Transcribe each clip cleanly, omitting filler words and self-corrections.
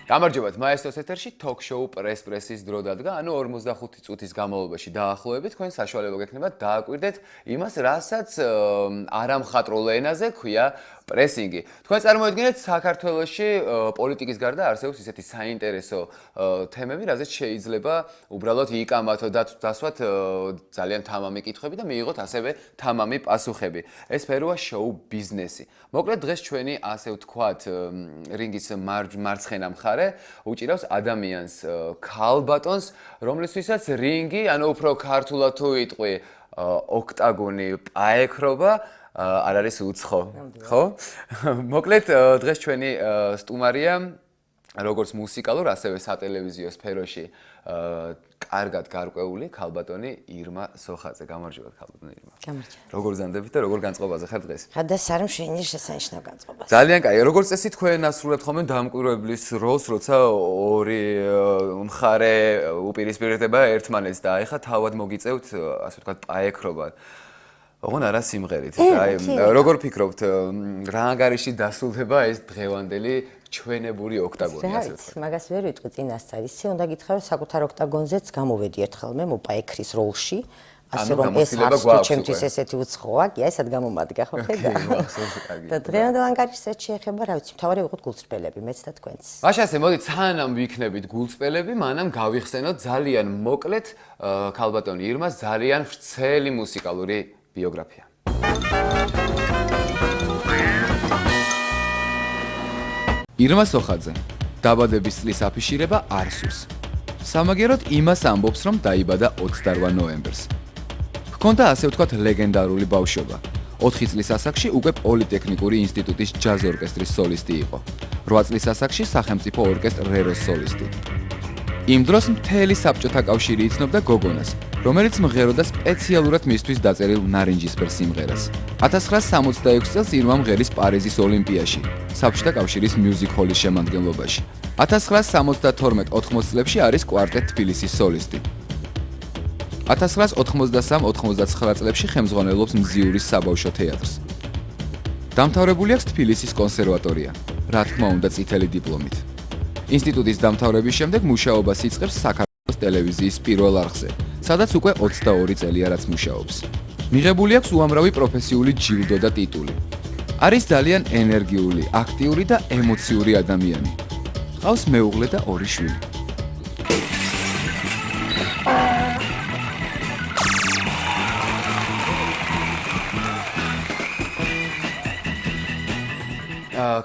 გამარჯობათ, მაესტროს ეთერში თოქ-შოუ პრესის დრო დადგა, ანუ 45 წუთის განმავლობაში დაახლოებით თქვენ საშუალება გექნება დააკვირდეთ იმას, რასაც არამხატრულ ენაზე ქვია პრესინგი. თქვენ წარმოიდგინეთ საქართველოში პოლიტიკის გარდა არსებობს ისეთი საინტერესო თემები, რაზეც შეიძლება უბრალოდ იკამათო დასვათ ძალიან თამამი კითხვები და მიიღოთ ასევე თამამი პასუხები. ეს სფეროა შოუ ბიზნესი. მოკლედ დღეს ჩვენი ასე ვთქვათ რინგის მარცხენა მხარე უჭირავს ადამიანს ქალბატონს, რომლისთვისაც რინგი, ანუ უფრო ქართულად თუ იტყვი ოქტაგონი პაექრობა არ არის უცხო, ხო? მოკლედ დღეს ჩვენი სტუმარია როგორც მუსიკალურ, ასევე სატელევიზიო სფეროში კარგად გარკვეული ქალბატონი ირმა სოხაძე. გამარჯობათ ქალბატონი ირმა. გამარჯობა. როგორ ზანდებით და როგორ განწყობაზე ხარ დღეს? გადასარემ შენი შესანიშნავ განწყობას. ძალიან კაი. როგორც წესი თქვენ ასრულებთ ხოლმე დამკვირვებლის როლს, როცა ორი მხარე უპირისპირდება ერთმანეთს და ეხა თავად მოგიწევთ, ასე ვთქვათ, პაექრობა. ოღონ არა სიმღერით. აი, როგორ ფიქრობთ, რა ანგარიში დასრულდება ეს დღევანდელი ჩვენებური ოქტაგონი, ასე ვთქვათ? მაგას ვერ ვიტყვი წინასწარ. ისე უნდა გითხრა, საკუთარ ოქტაგონზეც გამოვედი ერთხელ მე მოპაექრის როლში. ასე რომ ეს ჩემთვის ესეთი უცხოა, კი, ესად გამომადგა, ხო ხედა? და დღევანდელ ანგარიშსაც შეეხება, რა ვიცი, მთავარი ვიყოთ გულწრფელები, მეც და თქვენც. მაშასე, მოდით, სანამ ვიქნებით გულწრფელები, მანამ გავიხსენოთ ძალიან მოკლედ ქალბატონი ირმას ძალიან ვრცელი მუსიკალური ბიოგრაფია. ირმა სოხაძე. დაბადების წლის აფიშირება არ სურს. სამაგეროდ იმას ამბობს, რომ დაიბადა 28 ნოემბერს. ჰქონდა ასე ვთქვათ ლეგენდარული ბავშვობა. 4 წლის ასაკში უკვე პოლიტექნიკური ინსტიტუტის ჯაზ ორკესტრის სოლისტი იყო. 8 წლის ასაკში სახელმწიფო ორკესტრ რეროს სოლისტი. იმ დროს მთელი საბჭოთა კავშირი იცნობდა გოგონას, რომელიც მღეროდა სპეციალურად მისთვის დაწერილ ნარინჯისფერ სიმღერას. 1966 წელს ირმა მღერის პარიზის ოლიმპიაში, საბჭოთა კავშირის მიუზიკ ჰოლის შემადგენლობაში. 1972-80 წლებში არის კვარტეტ თბილისის სოლისტი. 1983-89 წლებში ხელმძღვანელობს მზიურის საბავშვო თეატრს. დამთავრებული აქვს თბილისის კონსერვატორია, რა თქმა უნდა წითელი დიპლომით. ინსტიტუტის დამთავრების შემდეგ მუშაობას იწყებს საქართველოს ტელევიზიის პირველ არხზე, სადაც უკვე 22 წელია რაც მუშაობს. მიღებული აქვს უამრავი პროფესიული ჯილდო და ტიტული. არის ძალიან ენერგიული, აქტიური და ემოციური ადამიანი. ჰყავს მეუღლე და 2 შვილი.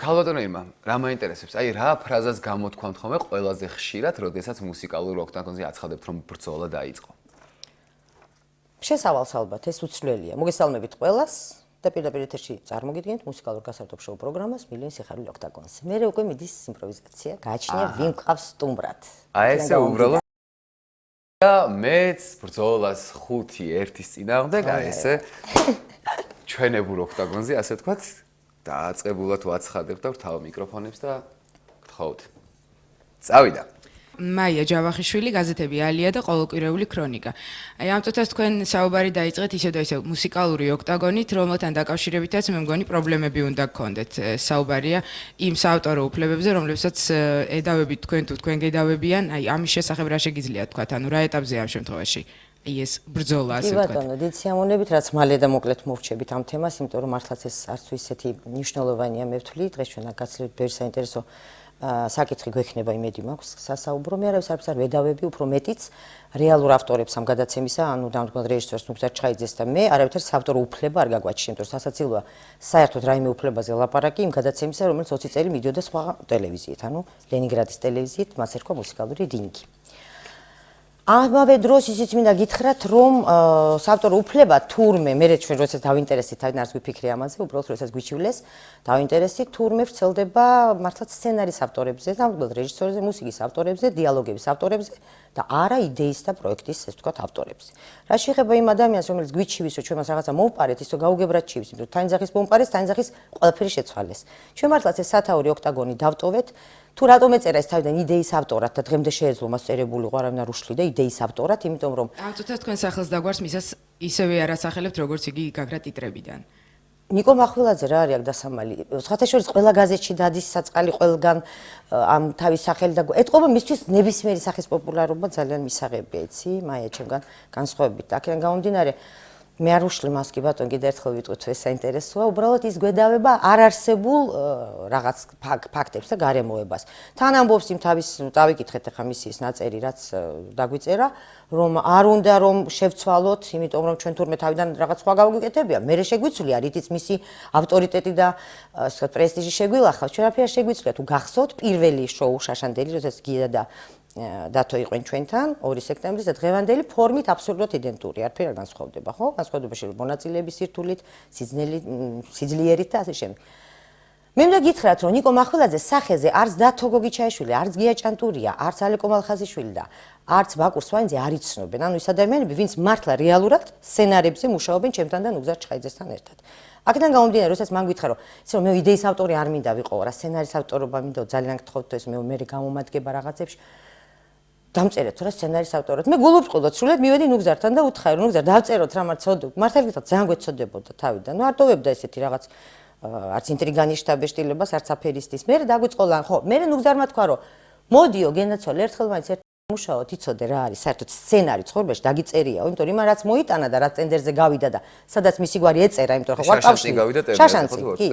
ქალბატონო ირმა, რა მაინტერესებს? აი, რა ფრაზას გამოთქვამთ ხოლმე ყველაზე ხშირად, როდესაც მუსიკალურ ოქტაგონზე აცხადებთ, რომ ბრძოლა დაიწყო? შესავალს ალბათ, ეს უცვლელია. მოგესალმებით ყველას და პირდაპირ ეთერში წარმოგიდგენთ მუსიკალურ გასართობ შოუ პროგრამას მილიონი სიხარული ოქტაგონზე. მე უკვე მიდის იმპროვიზაცია, გააჩნია ვინ მყავს სტუმრად. აი ესე უბრალოდ და მეც ბრძოლას 5-1-ის წინააღმდეგ, აი ესე ჩვენებურ ოქტაგონზე, ასე ვთქვათ, დააწყებულად ვაცხადებ და ვთავ მიკროფონებს და გთხოვთ. წავიდა. მაია ჯავახიშვილი, გაზეთები ალია და ყოველკვირეული ქრონიკა. აი ამ წუთას თქვენ საუბარი დაიწყეთ ისე და ისე მუსიკალური ოქტაგონით, რომელთან დაკავშირებითაც მე მგონი პრობლემები უნდა გქონდეთ. საუბარია იმ საავტორო უფლებებზე, რომლებსაც ედავებით თქვენ თუ თქვენ გედავებიან, აი ამის შესახებ რა შეგიძლიათ თქვათ, ანუ რა ეტაპზე ამ შემთხვევაში? აი ეს ბრძოლა ასე ვთქვათ. კი ბატონო, დიდ სიამოვნებით, რაც მალე და მოკლედ მოვჩებით ამ თემას, იმიტომ რომ მართლაც ეს არც თუ ისეთი მნიშვნელოვანია, მე ვთვლი, დღეს ჩვენ გაცილებით ბევრი საინტერესო საკითხი გვექნება, იმედი მაქვს სასაუბრო. მე არავის არ ვედავები, უფრო მეტიც რეალურ ავტორებს ამ გადაცემისა, ანუ დამდგმელ რეჟისორს ნუგზარ ჩხაიძეს და მე არავითარ საავტორო უფლება არ გაგვაჩნია, იმიტომ რომ სასაცილოა საერთოდ რაიმე უფლებაზე ლაპარაკი იმ გადაცემისა, რომელიც 20 წელი მიდიოდა სხვა ტელევიზიით, ანუ ლენინგრადის ტელევიზიით, მას ერქვა მუსიკალური რინგი. ამავე დროს ისიც მინდა გითხრათ, რომ საავტორო უფლება თურმე მე ჩვენ როდესაც დავინტერესდით, არ გვიფიქრე ამაზე, უბრალოდ როდესაც გვიჩივლეს, დავინტერესდით, თურმე ვრცელდება მართლაც სცენარის ავტორებზე, დამდგმელ რეჟისორებზე, მუსიკის ავტორებზე, დიალოგების ავტორებზე და არა იდეის და პროექტის, ესე ვთქვათ, ავტორებზე. რა შეეხება იმ ადამიანს, რომელიც გვიჩივის, რომ ჩვენ მას რაღაცა მოვპარეთ, ისო გაუგებრად ჩივის, იმიტომ რომ თანძახის მომპარეს, თანძახის ყველაფერი შეცვალეს. ჩვენ მართლაც ეს სათაური ოქტაგონი დავტოვეთ თუ რატომ ეწერა ეს თავიდან იდეის ავტორად და დღემდე შეეძლო მას წერებულიყო არავინ არ უშლიდა იდეის ავტორად, იმიტომ რომ ამ წუთას თქვენ სახელს დაგვარს მისას ისევე არასახელებთ როგორც იგი გაგრა ტიტრებიდან. ნიკო მახვილაძე რა არის აქ დასამალი? სხვათა შორის ყველა გაზეთში დადის საწყალი ყველგან ამ თავის სახელი და ეტყობა მისთვის ნებისმიერი სახის პოპულარობა ძალიან მისაღებია, იცი? მაია ჩემგან განსხვავებით. აქედან გამომდინარე მე არ უშლი მას კი ბატონ კიდე ერთხელ ვიტყვით ეს საინტერესოა, უბრალოდ ის გვედავება არ არსებულ რაღაც ფაქტებს და გარემოებას. თან ამბობს იმ თავის დავიკითხეთ ახლა მისი ის ნაწერი რაც დაგვიწერა, რომ არ უნდა რომ შევცვალოთ, იმიტომ რომ ჩვენ თურმე თავიდან რაღაც სხვა გავგვიკეთებია. მე შეგვიცვლია რითიც მისი ავტორიტეტი და ასე ვთქვათ პრესტიჟი შეგვილახავს. ჩვენ რაფერია შეგვიცვლია თუ გახსოვთ პირველი შოუ შაშანდელი, როდესაც გია და დათო იყვნენ ჩვენთან 2 სექტემბრის და დღევანდელი ფორმით აბსოლუტურად იდენტური, არაფერი არ განსხვავდება, ხო? განსხვავდება შეიძლება მონაწილეების სირთულით, სიძლიერით და ასე შემდეგ. მე მინდა გითხრათ, რომ ნიკო მახვილაძეს სახეზე არც დათო გოგიჩაიშვილი, არც გია ჭანტურია, არც ალეკო მალხაზიშვილი და არც ბაკურ სვაინძე არ იცნობენ. ანუ ის ადამიანები, ვინც მართლა რეალურად სცენარებზე მუშაობენ ჩემთან და ნუგზარ ჩხაიძესთან ერთად. აქედან გამომდინარე, როდესაც მან გითხრა, რომ ისე რომ მე იდეის ავტორი არ მინდა ვიყო, რა სცენარის ავტორობა მინდა, ძალიან გთხოვთ ეს მე გამომადგება რაღაცებში. დამწერეთ რა სცენარის ავტორად. მე გულუბრყუდოთ სრულად მივედი ნუგზართან და უთხარი რომ ნუგზარ დავწეროთ რა მართლა მართლა გითხრათ ძალიან გვეცოდებოდა თავიდან. ნუ არ ტოვებდა ესეთი რაღაც არც ინტრიგანის შტაბეშტილებას, არც აფერისტის. მე დაგვიწყოლა, ხო, მე ნუგზარმა თქვა რომ მოდიო გენაცვალ ერთხელ მაინც მუშაობ, იცოდე რა არის საერთოდ სცენარი ცხოვრებაში დაგიწერიაო, იმიტომ რომ იმან რაც მოიტანა და რაც ტენდერზე გავიდა და სადაც მისი გვარი ეწერა, იმიტომ რომ ხო შაშანცი გავიდა შაშანცი, კი.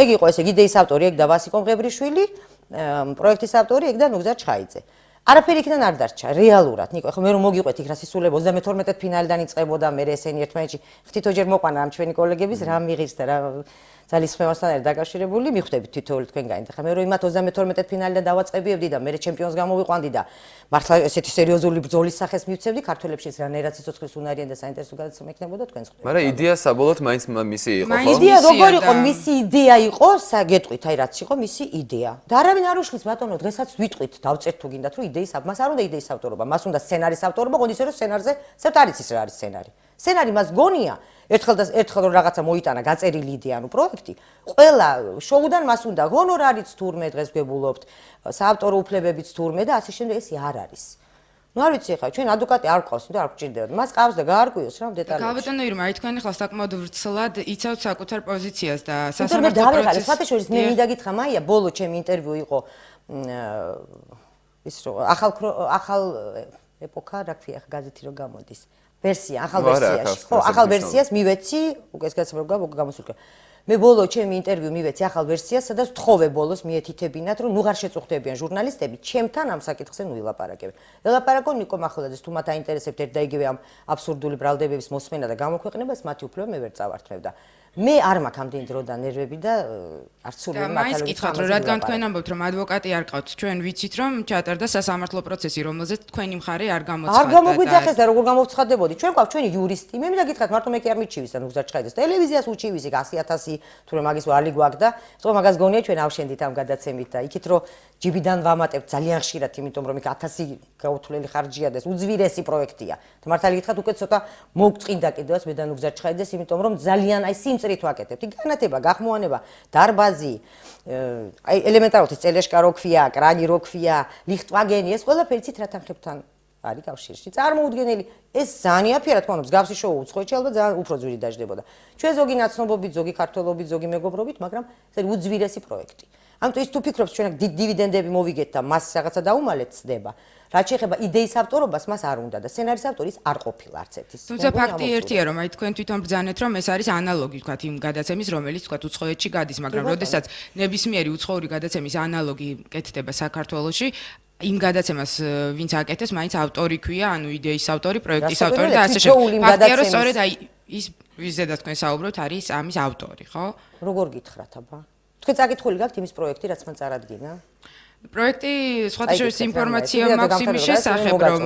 ეგ იყო ესე იდეის ავტორი, ეგ და ვასიკო მღებრიშვილი, პროექტის ავტორი, ეგ და ნუგზარ ჩხაიძე. არაფერი იქიდან არ დარჩა, რეალურად. ნიკო, ხო მე რომ მოგიყვეთ იქ რა სისულები 32 ფინალიდან იწყებოდა, მე ესენი ერთმანეთში ხთითოჯერ მოყვანა ამ ჩვენი კოლეგების რა მიღის და რა ძალისხმევასთან არის დაკავშირებული, მიხვდებით თითოეული თქვენგანი. ხა მე რომ იმათ 32 ფინალიდან დავაწყებიებდი და მე ჩემპიონს გამოვიყვანდი და მართლა ესეთი სერიოზული ბრძოლის სახეს მივცემდი, ქართველებში ეს რანაირად სიცოცხლის უნარიან და საინტერესო გადაცემა იქნებოდა თქვენს ხვდებით. მაგრამ იდეა საბოლოოდ მაინც მისი იყო, ხო? იდეა როგორ იყო? მისი იდეა იყო, გეტყვით, აი რაც იყო მისი იდეა. და არავინ არ უშლის ბატონო, დღესაც ვიტყვით, დავწერთ თუ გინდათ, რომ იდეის მას არ უნდა იდეის ავტორობა, მას უნდა სცენარის ავტორობა, გონდ ისე რომ სცენარზე საერთოდ არ იცის რა არის სცენარი. სცენარი მას გონია, ერთხელ რომ რაღაცა მოიტანა, გაწერილი იდეა, ანუ პროექტი, ყველა შოუდან მას უნდა ჰონორარიც თურმე დღეს გვებულობთ, საავტორო უფლებებიც თურმე და ასე შემდეგ, ესე არ არის. ნუ არ ვიცი ხა, ჩვენ ადვოკატი არ ყავს, იმიტომ არ გვჭირდება. მას ყავს და გაარკვიოს რა დეტალებში. გავეტანო ირმა, აი თქვენ ახლა საკმაოდ ვრცლად იცავთ საკუთარ პოზიციას და სასამართლო პროცესში. სხვათა შორის მე მინდა გითხრა, მაია, ბოლო ჩემი ინტერვიუ იყო ის რომ ახალ ეპოქა რა ქვია ხა გაზეთი რო გამოდის. ვერსია, ახალ ვერსიაში. ხო, ახალ ვერსიას მივეცი, უკვე ეს გასაგებია გამოსულიყო. მე ბოლო ჩემი ინტერვიუ მივეცი ახალ ვერსიას, სადაც თხოვე ბოლოს მიეთითებინათ, რომ ნუ ღარ შეწუხდებიან ჟურნალისტები, ჩემთან ამ საკითხზე ნუ ილაპარაკებენ. ელაპარაკო ნიკო მახვილაძეს, თუ მათ აინტერესებთ ერთ და იგივე ამ აბსურდული ბრალდებების მოსმენა და გამოქვეყნება, მათი უფლება მე ვერ წავართმევ და მე არ მაქვს ამდენი დრო და ნერვები და არც სული და მაინც გითხრათ რომ რადგან თქვენ ამბობთ რომ ადვოკატი არ ყავთ, ჩვენ ვიცით რომ ჩატარდა სასამართლო პროცესი, რომელზეც თქვენი მხარე არ გამოცხადდა. არ გამოგვიძახეს და როგორ გამოვცხადებოდი? ჩვენ ყავთ ჩვენი იურისტი. მე მინდა გითხრათ, მარტო მე კი არ მიჩივის და ნუგზარ ჩხაიძეს. ტელევიზიას უჩივის იქ 100.000 თუ რომ მაგის ვალი გვაქვს და თქო მაგას გონია ჩვენ ავშენდით ამ გადაცემით და იქით რომ ჯიბიდან ვამატებთ ძალიან ხშირად, იმიტომ რომ იქ 1000 გაუთვლელი ხარჯია და ეს უძვირესი პროექტია. და მართალი გითხრათ, უკვე ცოტა მოგწყინდა კიდევაც მე და ნუგზარ ჩხაიძეს, იმიტომ რომ ძალიან აი სიმწრით ვაკეთებთ. განათება, გახმოვანება, დარბაზი, აი ელემენტარულად წელეშკა რო ქვია, კრანი რო ქვია, ლიხტვაგენი, ეს ყველაფერი ცით რა თანხებთან არის კავშირში. წარმოუდგენელი, ეს ძალიან აფერა თქვა, რომ მსგავსი შოუ უცხოეთში ალბათ ძალიან უფრო ძვირი დაждდებოდა. ჩვენ ზოგი ნაცნობობით, ზოგი ქართველობით, ზოგი მეგობრობით, მაგრამ ეს უძვირესი პროექტი. ამიტომ ის თუ ფიქრობს ჩვენ აქ დივიდენდები მოვიგეთ და მას რაღაცა დაუმალეთ ცდება. რაც შეეხება იდეის ავტორობას, მას არ უნდა და სცენარის ავტორის არ ყოფილა არც ერთის. თუმცა ფაქტი ერთია, რომ აი თქვენ თვითონ ბრძანეთ, რომ ეს არის ანალოგი, თქვათ, იმ გადაცემის, რომელიც თქვათ უცხოეთში გადის, მაგრამ როდესაც ნებისმიერი უცხოური გადაცემის ანალოგი კეთდება საქართველოში, იმ გადაცემას ვინც აკეთებს, მაინც ავტორი ქვია, ანუ იდეის ავტორი, პროექტის ავტორი და ასე შემდეგ. ფაქტია, რომ სწორედ აი ის ვიზედაც თქვენ საუბრობთ, არის ამის ავტორი, ხო? როგორ გითხრათ, აბა? თქვენ წაკითხული გაქვთ იმის პროექტი, რაც მან წარადგინა? პროექტი სხვათა შორის ინფორმაცია მაქვს იმის შესახებ, რომ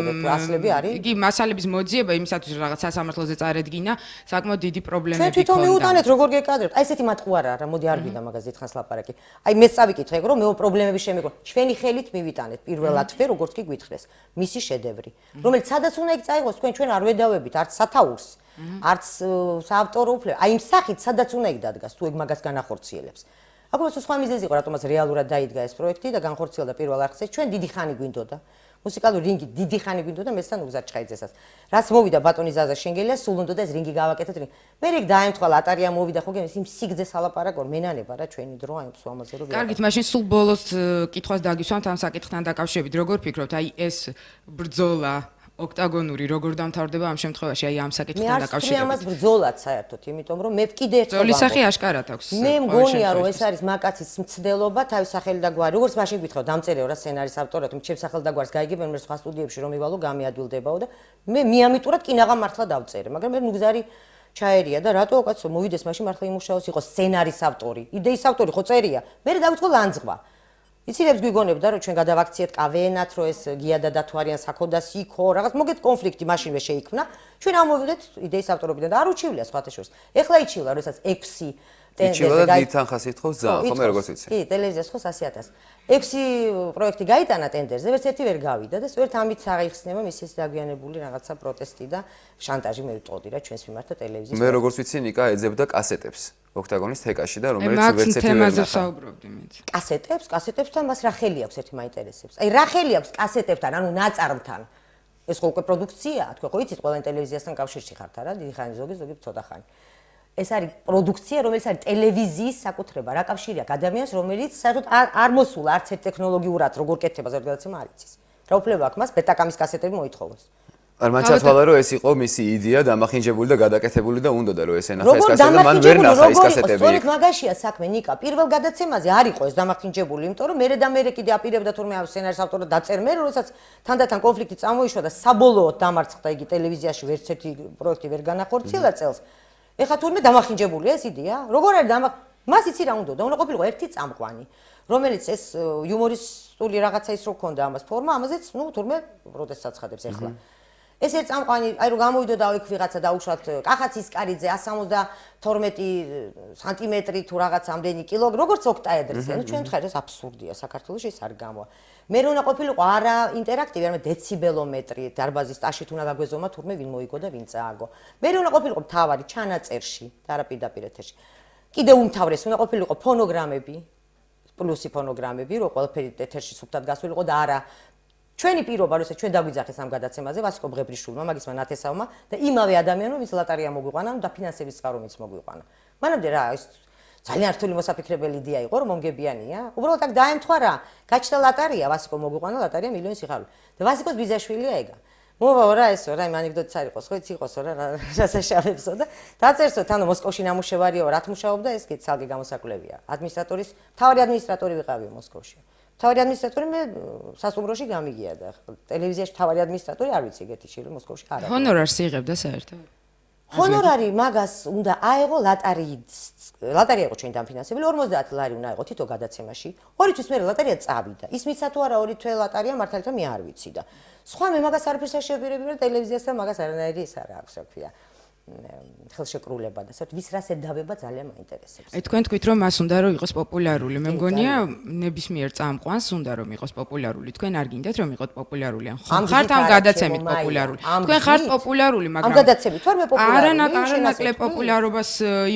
იგი მასალების მოძიება იმისათვის რომ რაღაც სასამართლოზე წარედგინა, საკმაოდ დიდი პრობლემები ჰქონდა. ჩვენ თვითონ მივუტანეთ, როგორ გეკადრებთ? აი ესეთი მატყუარა რა, მოდი არ გინდა მაგაზე ერთხანს ლაპარაკი. აი მეც წავიკითხე, რომ მე პრობლემების შემეგო. ჩვენი ხელით მივიტანეთ პირველადვე, როგორც კი გვითხრეს, მისი შედევრი, რომელიც სადაც უნდა იქ წაიღოს, ჩვენ არ ვედავებით არც სათაურს, არც საავტორო უფლება. აი იმ სახით სადაც უნდა იქ დადგას, თუ ეგ მაგას განახორციელებს. აკურაც სხვა მიზეზი იყო, რატომაც რეალურად დაიდგა ეს პროექტი და განხორციელდა პირველ არხზე. ჩვენ დიდი ხანი გვინდოდა. მუსიკალური რინგი დიდი ხანი გვინდოდა მესთან უგზარ ჩხაიძესაც. რაც მოვიდა ბატონი ზაზა შენგელია, სულ უნდა ეს რინგი გავაკეთოთ. მე რიგ დაემთხვა ლატარია მოვიდა ხო გემის იმ სიგძეს ალაპარაკო მენანება რა ჩვენი დრო აი სვამაზე რო ვიყავ. კარგით, მაშინ სულ ბოლოს კითხვას დაგისვამთ ამ საკითხთან დაკავშირებით. როგორ ფიქრობთ, აი ეს ბრძოლა ოქტაგონური როგორ დამთავრდება ამ შემთხვევაში, აი ამ საკითხთან დაკავშირებით? მე ამას ბრძოლად საერთოდ, იმიტომ რომ მე ვკიდე ერთხელ ბრძოლის სახე აშკარად აქვს. მე მგონია რომ ეს არის მაკაცის მცდელობა, თავის სახელი და გვარი. როგორც მაშინ გითხრა, დამწერეო რა სცენარის ავტორად, რომ ჩემს სახელ და გვარს გაიგებენ, მე სხვა სტუდიებში რომ მივალო, გამიადვილდებაო და მე მიამიტურად კინაღა მართლა დავწერე, მაგრამ მე ნუგზარი ჩაერია და რატო კაცო მოვიდეს მაშინ მართლა იმუშაოს იყო სცენარის ავტორი, იდეის ავტორი ხო წერია. მე დავიწყო ლანძღვა. იცილებს გვიგონებდა რომ ჩვენ გადავაქციეთ კავენათ რომ ეს გია და დათვარიან საქოდას იქო რაღაც მოგეთ კონფლიქტი მაშინვე შეიქმნა ჩვენ ამოვიდეთ იდეის ავტორობიდან და არ უჩივლია სხვათა შორის ეხლა იჩივლა როდესაც 6 იჩივლა და დიდთანხას ითხოვს ძალიან ხომ მე როგორც ვიცი კი ტელევიზიას ხო 100.000 6 პროექტი გაიტანა ტენდერზე ვერც ერთი ვერ გავიდა და სწორედ ამით აღიხსნება მისი ეს დაგვიანებული რაღაცა პროტესტი და შანტაჟი მე ვიტყოდი რა ჩვენს მიმართ ტელევიზიის მე როგორც ვიცი ნიკა ეძებდა კასეტებს ოქტაგონის თეკაში და რომელიც ვერც ვერც ერთი ვერ თემაზე ნახა საუბრობდი მეც. კასეტებთან მას რა ხელი აქვს ერთი მაინტერესებს აი რა ხელი აქვს კასეტებთან ანუ ნაწარმთან ეს ხო უკვე პროდუქციაა თქვენ ხო იცით ყველა ტელევიზიასთან კავშირში ხართ არა დიდი ხანი ზოგი ცოტა ხანი ეს არის პროდუქცია რომელიც არის ტელევიზიის საკუთრება რა კავშირი აქვს ადამიანს რომელიც საერთოდ არ მოსულა არც ერთ ტექნოლოგიურად როგორ კეთდება ზოგადაცემა არ იცის რა უფლება აქვს მას ბეტაკამის კასეტები მოითხოვოს არ მან ჩათვალა რომ ეს იყო მისი იდეა დამახინჯებული და გადაკეთებული და უნდოდა რომ ეს ენახა ეს კასეტები და მან ვერ ნახა ეს კასეტები სწორედ მაგაშია საქმე ნიკა პირველ გადაცემაზე არ იყო ეს დამახინჯებული იმიტომ რომ მე კიდე აპირებდა თურმე ამ სცენარის ავტორად დაწერ მე როდესაც თანდათან კონფლიქტი წამოიშვა და საბოლოოდ დამარცხდა იგი ტელევიზიაში ვერც ერთი პროექტი ვერ განახორციელა წელს ეხლა თურმე დამახინჯებულია ეს იდეა როგორ არის მას იცი რა უნდა ყოფილიყო ერთი წამყვანი რომელიც ეს იუმორისტული რაღაცა ის რო ქონდა ამას ფორმა ამაზეც ნუ თურმე პროტესტს აცხადებს ეხლა ეს ერთ წამყვანი აი რომ გამოვიდოდა იქ ვიღაცა დაუშვათ კახაცის კარიძე 172 სანტიმეტრი თუ რაღაც ამდენი კილოგრამი როგორც ოქტაედრზე ანუ ჩვენ ხარ ეს აბსურდია საქართველოში ეს არ გამოა მე რომ უნდა ყოფილიყო არა ინტერაქტივი არამედ დეციბელომეტრი დარბაზის ტაშით უნდა გაგვეზომა თურმე ვინ მოიგო და ვინ წააგო მე რომ უნდა ყოფილიყო მთავარი ჩანაწერში და არა პირდაპირ ეთერში კიდე უმთავრეს უნდა ყოფილიყო ფონოგრამები პლუსი ფონოგრამები რომ ყველაფერი ეთერში სუფთად გასულიყო და არა ჩვენი პირობა როცა ჩვენ დაგვიძახეს ამ გადაცემაზე ვასიკო ბღებრიშვილმა მაგისმა ნათესავმა და იმავე ადამიანმა ვის ლატარია მოგვიყვანა და ფინანსების წყარომიც მოგვიყვანა მანამდე რა ის ძალიან რთული მოსაფიქრებელი იდეა იყო რომ მომგებიანია უბრალოდ აქ დაემთხვა რა გაჩნდა ლატარია ვასიკო მოგვიყვანა ლატარია მილიონი სიხარული და ვასიკოს ბიზაშვილია ეგა მოვაო რა ესო რა იმ ანეკდოტიც არ იყოს ხო იცი იყოსო რა რასაშავებსო და დაწერსო თანო მოსკოვში ნამუშევარიო რა თმუშაობდა ეს კი ცალკე გამოსაკვლევია ადმინისტრატორის მთავარი ადმინისტრატორი ვიყავიო მოსკოვში მთავარი ადმინისტრატორი მე სასტუმროში გამიგია და ტელევიზიაში მთავარი ადმინისტრატორი არ ვიცი ეგეთი შეიძლება მოსკოვში არ არის ჰონორარს იღებდა საერთოდ ჰონორარი მაგას უნდა აეღო ლატარია იყო ჩვენი დამფინანსებელი 50 ლარი უნდა აეღო თითო გადაცემაში ორი თვის მერე ლატარია წავიდა ის მისცა თუ არა ორი თვე ლატარია მართალია მე არ ვიცი და სხვა მე მაგას არაფერს არ შევფერები და ტელევიზიასთან მაგას არანაირი ის არ აქვს რა ქვია ხელშეკრულება და საერთოდ ვის რას ედავება ძალიან მაინტერესებს. აი თქვენ თქვით რომ მას უნდა რომ იყოს პოპულარული. მე მგონია ნებისმიერ წამყვანს უნდა რომ იყოს პოპულარული. თქვენ არ გინდათ რომ იყოთ პოპულარული ან ხართ ამ გადაცემით პოპულარული. თქვენ ხართ პოპულარული, მაგრამ ამ გადაცემით ვარ მე პოპულარული. არანაკლებ პოპულარობას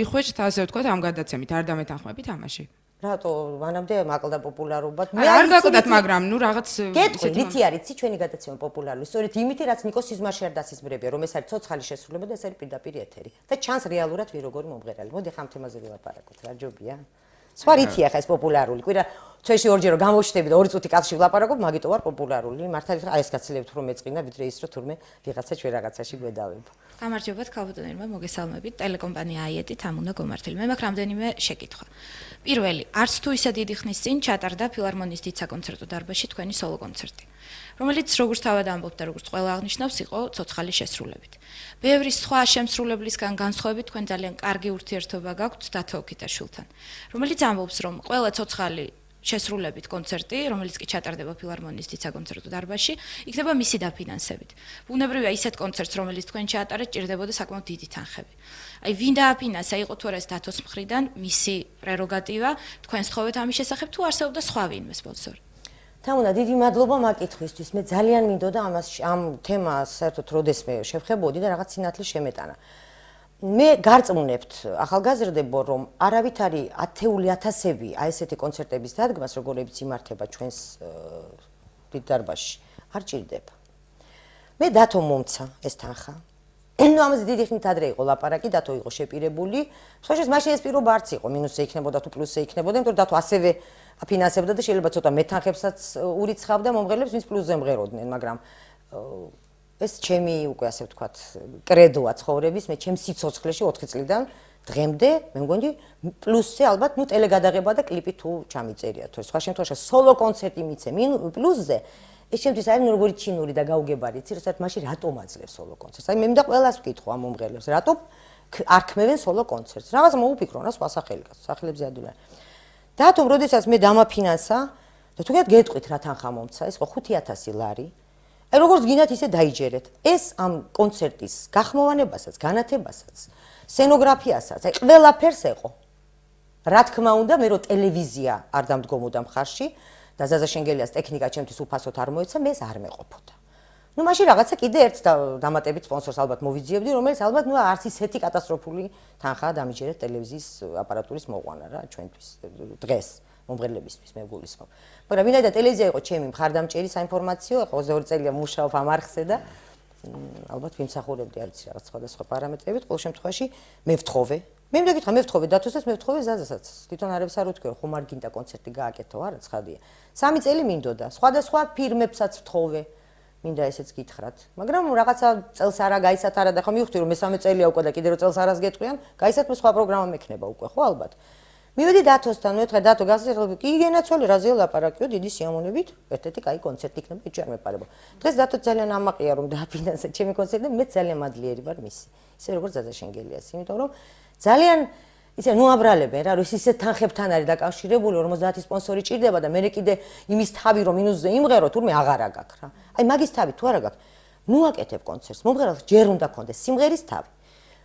იხვეჭთ ასე ვთქვათ ამ გადაცემით. არ დამეთანხმებით ამაში? რატო მანამდე მაკლდა პოპულარობა მე არ გაკვდათ მაგრამ ნუ რაღაც გეტყვი რითი არის ცი ჩვენი გადაცემა პოპულარული სწორედ იმითი რაც ნიკოს სიზმარში არ დასიზმრებია რომ ეს არის ცოცხალი შესრულება და ეს არის პირდაპირ ეთერი და ჩანს რეალურად ვინ როგორი მომღერალი მოდი ხა ამ თემაზე ვილაპარაკოთ რა ჯობია სხვა რითია ხა ეს პოპულარული კვირა ჩვენში ორჯერ რომ გამოჩნდები და 2 წუთი კაცში ვილაპარაკობ მაგიტო ვარ პოპულარული მართალია აი ეს კაცლებთ რომ მეწყინა ვიდრე ის რომ თურმე ვიღაცა ჩვენ რაღაცაში გვედავებ გამარჯობათ ქალბატონებმა მოგესალმებით ტელეკომპანია აიეტით ამ უნდა გომართული მე მაქვს რამდენიმე შეკითხვა პირველი არც თუ ისე დიდი ხნის წინ ჩატარდა ფილარმონიის დიდ საკონცერტო დარბაზში თქვენი სოლო კონცერტი რომელიც როგორც თავად ამბობთ და როგორც ყველა აღნიშნავს იყო ცოცხალი შესრულებით ბევრი სხვა შემსრულებლისგან განსხვავებით თქვენ ძალიან კარგი ურთიერთობა გაქვთ დათო ოქიტაშვილთან რომელიც ამბობს რომ ყველა ცოცხალი შესრულებით კონცერტი, რომელიც კი ჩატარდება ფილარმონიის დიდ საკონცერტო დარბაზში, იქნება მისი დაფინანსებით. ბუნებრივია ისეთ კონცერტს, რომელიც თქვენ ჩაატარეთ, ჭირდებოდა საკმაოდ დიდი თანხები. აი, ვინ დააფინანსა, იყო თუ არა ეს დათოს მხრიდან, მისი პრეროგატივა, თქვენ სწხოვეთ ამის შესახებ თუ არსებობდა სხვა ვინმე სპონსორი? თამუნა, დიდი მადლობა მაკითხვისთვის. მე ძალიან მინდოდა ამ თემას საერთოდ როდესმე შევხებოდი და რაღაც სინათლე შემეტანა. მე გარწმუნებთ ახალგაზრდებო, რომ არავით არის ათეული ათასები აი ესეთი კონცერტების დადგმას, როგორებიც იმართება ჩვენს დიდ დარბაზში, არ ჭირდება. მე დათო მომცა ეს თანხა. ნუ ამაზე დიდი ხნით ადრე იყო ლაპარაკი, დათო იყო შეპირებული. სხვაშორის მაშინ ეს პირობა არც იყო, მინუსზე იქნებოდა თუ პლუსზე იქნებოდა, იმიტომ რომ დათო ასევე აფინანსებდა და შეიძლება ცოტა მეთანხებსაც ურიცხავდა მომღერლებს, ვინც პლუსზე მღეროდნენ, მაგრამ ეს ჩემი უკვე ასე ვთქვათ, კრედოა ცხოვრების, მე ჩემს სიცოცხლეში 4 წლიდან დღემდე, მე მგონი პლუსზე ალბათ ნუ ტელეგადაღება და კლიპი თუ ჩამიწერია, თუ სხვა შემთხვევაში სოლო კონცერტი მიცე, პლუსზე ეს შემთხვევით არის როგორი ჩინური და გაუგებარი, იცი, რასაც მაშინ რატომ აძლევს სოლო კონცერტს? აი მე მინდა ყველას ვკითხო ამ მომღერლებს, რატომ არ ქმევენ სოლო კონცერტს? რაღაც მოუფიქრონ, რა სხვა სახელი გასულ, სახელებზე ადვილად. დათომ, როდესაც მე დამაფინანსა და თუ გეტყვით რა თანხა მომცა, ეს ხო 5000 ლარი. აი როგორც გინდათ ისე დაიჯერეთ. ეს ამ კონცერტის გახმოვანებასაც, განათებასაც, სცენოგრაფიასაც, აი ყველაფერს ეყო. რა თქმა უნდა, მე რო ტელევიზია არ დამდგომოდა მხარში და ზაზა შენგელიას ტექნიკა ჩემთვის უფასოდ არ მოეცა, მე ეს არ მეყოფოდა. ნუ მაშინ რაღაცა კიდე ერთ დამატებით სპონსორს ალბათ მოვიძიებდი, რომელიც ალბათ ნუ არც ისეთი კატასტროფული თანხაა დამიჯერეთ ტელევიზიის აპარატურის მოყვანა რა ჩვენთვის დღეს მომღერლებისთვის მე გულისხმობ. მაგრამ ვინაიდან ტელევიზია იყო ჩემი მხარდამჭერი საინფორმაციო, 22 წელია მუშაობ ამ არხზე და ალბათ ვიმსახურებდი არ ვიცი რაღაც სხვადასხვა პარამეტრებით, ყოველ შემთხვევაში მე ვთხოვე. მე მინდა გითხრა, მე ვთხოვე დათოსაც, მე ვთხოვე ზაზასაც. თვითონ არებს არ უთქვი, ხომ არ გინდა კონცერტი გააკეთო, არა ცხადია. 3 წელი მინდოდა, სხვადასხვა ფირმებსაც ვთხოვე. მინდა ესეც გითხრათ. მაგრამ რაღაცა წელს არა გაიცათ არა და ხო მივხვდი რომ მე 3 წელია უკვე და კიდე რო წელს არას გეტყვიან, გაიცათ მე სხვა პროგრამა მექნება უკვე, ხო ალბათ. მივედი დათოსთან, მე ეთქე დათო გასწრებული, კი გენაცვალე რაზეა ლაპარაკიო, დიდი სიამოვნებით, ერთ-ერთი კაი კონცერტი იქნება, ეჭვი არ მეპარებო. დღეს დათო ძალიან ამაყია რომ დააფინანსა ჩემი კონცერტი და მე ძალიან მადლიერი ვარ მისი. ისე როგორც ზაზა შენგელიას, იმიტომ რომ ძალიან ისე ნუ აბრალებენ რა, რომ ის ისე თანხებთან არის დაკავშირებული, 50 სპონსორი ჭირდება და მე კიდე იმის თავი რომ მინუსზე იმღერო, თურმე აღარა გაქვს რა. აი მაგის თავი თუ არა გაქვს, ნუ აკეთებ კონცერტს, მომღერალს ჯერ უნდა კონდეს სიმღერის თავი.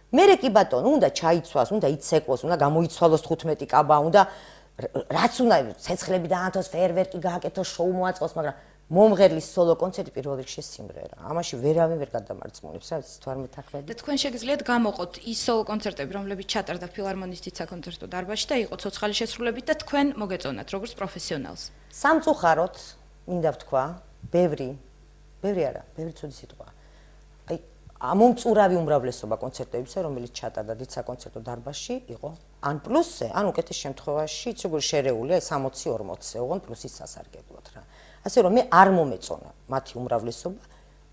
მერე კი ბატონო, უნდა ჩაიცვას, უნდა იცეკვოს, უნდა გამოიცვალოს 15 კაბა, უნდა რაც უნდა ცეცხლები დაანთოს, ფეერვერკი გააკეთოს, შოუ მოაწყოს, მაგრამ მომღერლის სოლო კონცერტი პირველ რიგში სიმღერა. ამაში ვერავინ ვერ გადამარწმუნებს, რა ვიცი, თუ არ მეთანხმები. და თქვენ შეგიძლიათ გამოყოთ ის სოლო კონცერტები, რომლებიც ჩატარდა ფილარმონიის დიდ საკონცერტო დარბაზში და იყო ცოცხალი შესრულებით და თქვენ მოგეწონათ როგორც პროფესიონალს. სამწუხაროდ, მინდა ვთქვა, ბევრი არა, ბევრი ცუდი სიტყვა. აი, ამომწურავი უმრავლესობა კონცერტებისა, რომელიც ჩატარდა დიდ საკონცერტო დარბაზში, იყო ან პლუსზე, ან უკეთეს შემთხვევაში, იცი როგორ შერეული, აი 60-40-ზე, ოღონდ პლუსის სასარგებლოდ რა. ასე რომ მე არ მომეწონა მათი უმრავლესობა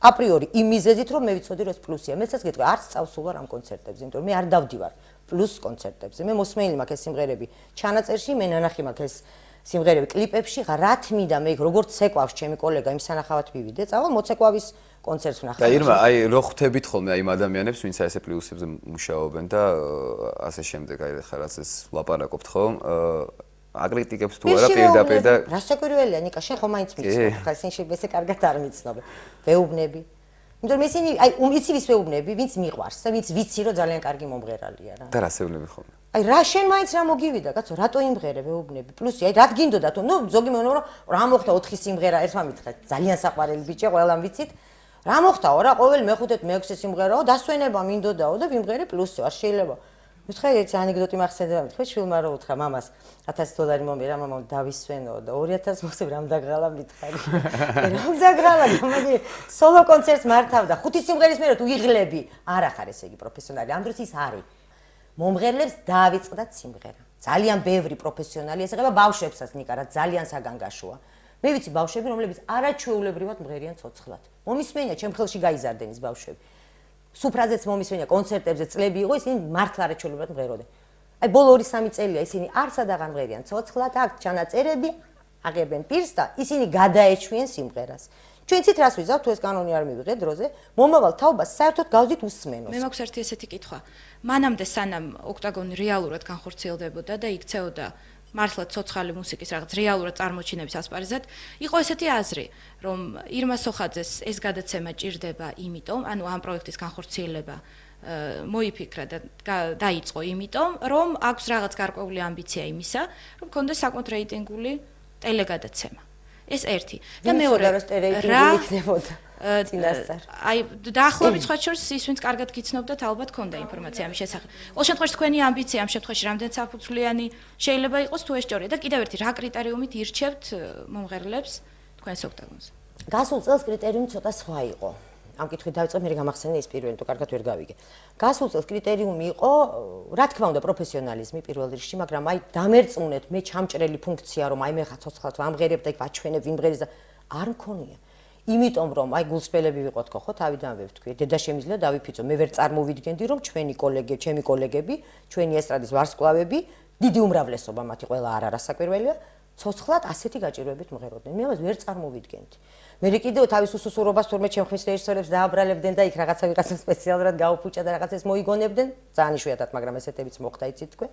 აპრიორი იმ მიზეზით რომ მე ვიცოდი რომ ეს პლუსია. მეცაც გეტყვი არც წავსულვარ ამ კონცერტებზე, იმიტომ რომ მე არ დავდივარ პლუს კონცერტებზე. მე მოსმენილი მაქვს ეს სიმღერები ჩანაწერში, მე ნანახი მაქვს ეს სიმღერები კლიპებში, რა თმიდა მე როგორც ცეკვავს ჩემი კოლეგა იმ სანახავად მივიდე, წავალ მოცეკვავის კონცერტს ვნახავ. და ირმა, აი რო ხვდებით ხოლმე აი იმ ადამიანებს, ვინც აი ესე პლუსებზე მუშაობენ და ასე შემდეგ, აი ხა რაც ეს ლაპარაკობთ ხომ? აკრიტიკებს თუ არა პირდაპირ და რა საკვირველია ნიკა, შენ ხომ მაინც მიცნობ, ხა ისინი ესე კარგად არ მიცნობ. ვეუბნები. იმიტომ რომ ისინი აი იცი ვის ვეუბნები, ვინც მიყვარს და ვინც ვიცი რომ ძალიან კარგი მომღერალია რა. და რა სეუბნები ხოლმე? აი რა შენ მაინც რა მოგივიდა, კაცო, რატო იმღერე ვეუბნები? პლუსი, აი რა გინდოდა თუ ნუ ზოგი მეუბნება რომ რა მოხდა 4 სიმღერა ერთმა მითხრა, ძალიან საყვარელი ბიჭი, ყველამ ვიცით. რა მოხდაო რა, ყოველ მეხუთე მეექვსე სიმღერაო, დასვენება მინდოდაო და ვიმღერე პლუსი, არ შეიძლება. მithra ეს ანეკდოტი მახსენდება, მithra შვილმა რო უთხრა მამას $1000 მომიერა, მამამ დავისვენო და 2000 მოსებ რამ დაგღალა მითხარი. რამ დაგღალა, მაგრამ სოლო კონცერტს მართავდა 5 სიმღერის მერე თუ იღლები, არ ახარ ესე იგი პროფესიონალი, ამ დროს ის არის. მომღერლებს დაავიწყდათ სიმღერა. ძალიან ბევრი პროფესიონალი ესაღება ბავშვებსაც ნიკა, რა ძალიან საგანგაშოა. მე ვიცი ბავშვები, რომლებიც არაჩვეულებრივად მღერიან ცოცხლად. მომისმენია, ჩემ ხელში გაიზარდნენ ის ბავშვები. სუფრაზეც მომისმენია, კონცერტებზე წლები იყო, ისინი მართლა არაჩვეულებრივად მღეროდნენ. აი ბოლო 2-3 წელია ისინი არსად აღარ მღერიან ცოცხლად, აქ ჩანაწერები აღებენ პირს და ისინი გადაეჩვიან სიმღერას. ჩვენც რას ვიზავთ, თუ ეს კანონი არ მივიღეთ დროზე, მომავალ თაობას საერთოდ გავზით უსმენოს. მე მაქვს ერთი ესეთი კითხვა. მანამდე სანამ ოქტაგონი რეალურად განხორციელდებოდა და იქცეოდა მართლა ცოცხალი მუსიკის რაღაც რეალურად წარმოჩინების ასპარეზად, იყო ესეთი აზრი, რომ ირმა სოხაძეს ეს გადაცემა ჭირდება იმიტომ, ანუ ამ პროექტის განხორციელება მოიფიქრა და დაიწყო იმიტომ, რომ აქვს რაღაც გარკვეული ამბიცია იმისა, რომ კონდეს საკმაოდ რეიტინგული ტელეგადაცემა. ეს ერთი. და მეორე, წინასწარ. აი დაახლოებით სხვა შორის ის ვინც კარგად გიცნობდათ ალბათ ქონდა ინფორმაცია ამის შესახებ. ყოველ შემთხვევაში თქვენი ამბიცია ამ შემთხვევაში რამდენ საფუძვლიანი შეიძლება იყოს თუ ეს ჭორია და კიდევ ერთი რა კრიტერიუმით ირჩევთ მომღერლებს თქვენს ოქტაგონზე? გასულ წელს კრიტერიუმი ცოტა სხვა იყო. ამ კითხვით დავიწყე, მე გამახსენე ის პირველი, თუ კარგად ვერ გავიგე. გასულ წელს კრიტერიუმი იყო, რა თქმა უნდა, პროფესიონალიზმი პირველ რიგში, მაგრამ აი დამერწმუნეთ მე ჩამჭრელი ფუნქცია, რომ აი მე ხა ცოცხლად ვამღერებ და იქ ვაჩვენებ ვიმღერის და არ მქონია. იმიტომ რომ აი გულსπელები ვიყოთ ხო, თავიდანვე ვთქვი, დედა შემიძლია დავიფიცო, მე ვერ წარმოვიდგენდი რომ ჩემი კოლეგები, ჩვენი ესტრადის ვარსკვლავები, დიდი უმრავლესობა მათი ყველა არ არასაკვირველია, ცოცხლად ასეთი გაჭირვებით მღეროდნენ. მე ამას ვერ წარმოვიდგენდი. მე კიდევ თავის უსუსურობას თურმე ჩემხმის რეჟისორებს დააბრალებდნენ და იქ რაღაცა სპეციალურად გაუფუჭა და რაღაცას მოიგონებდნენ. ძალიან იშვიათად, მაგრამ ესეთებიც მოხდა იცით თქვენ.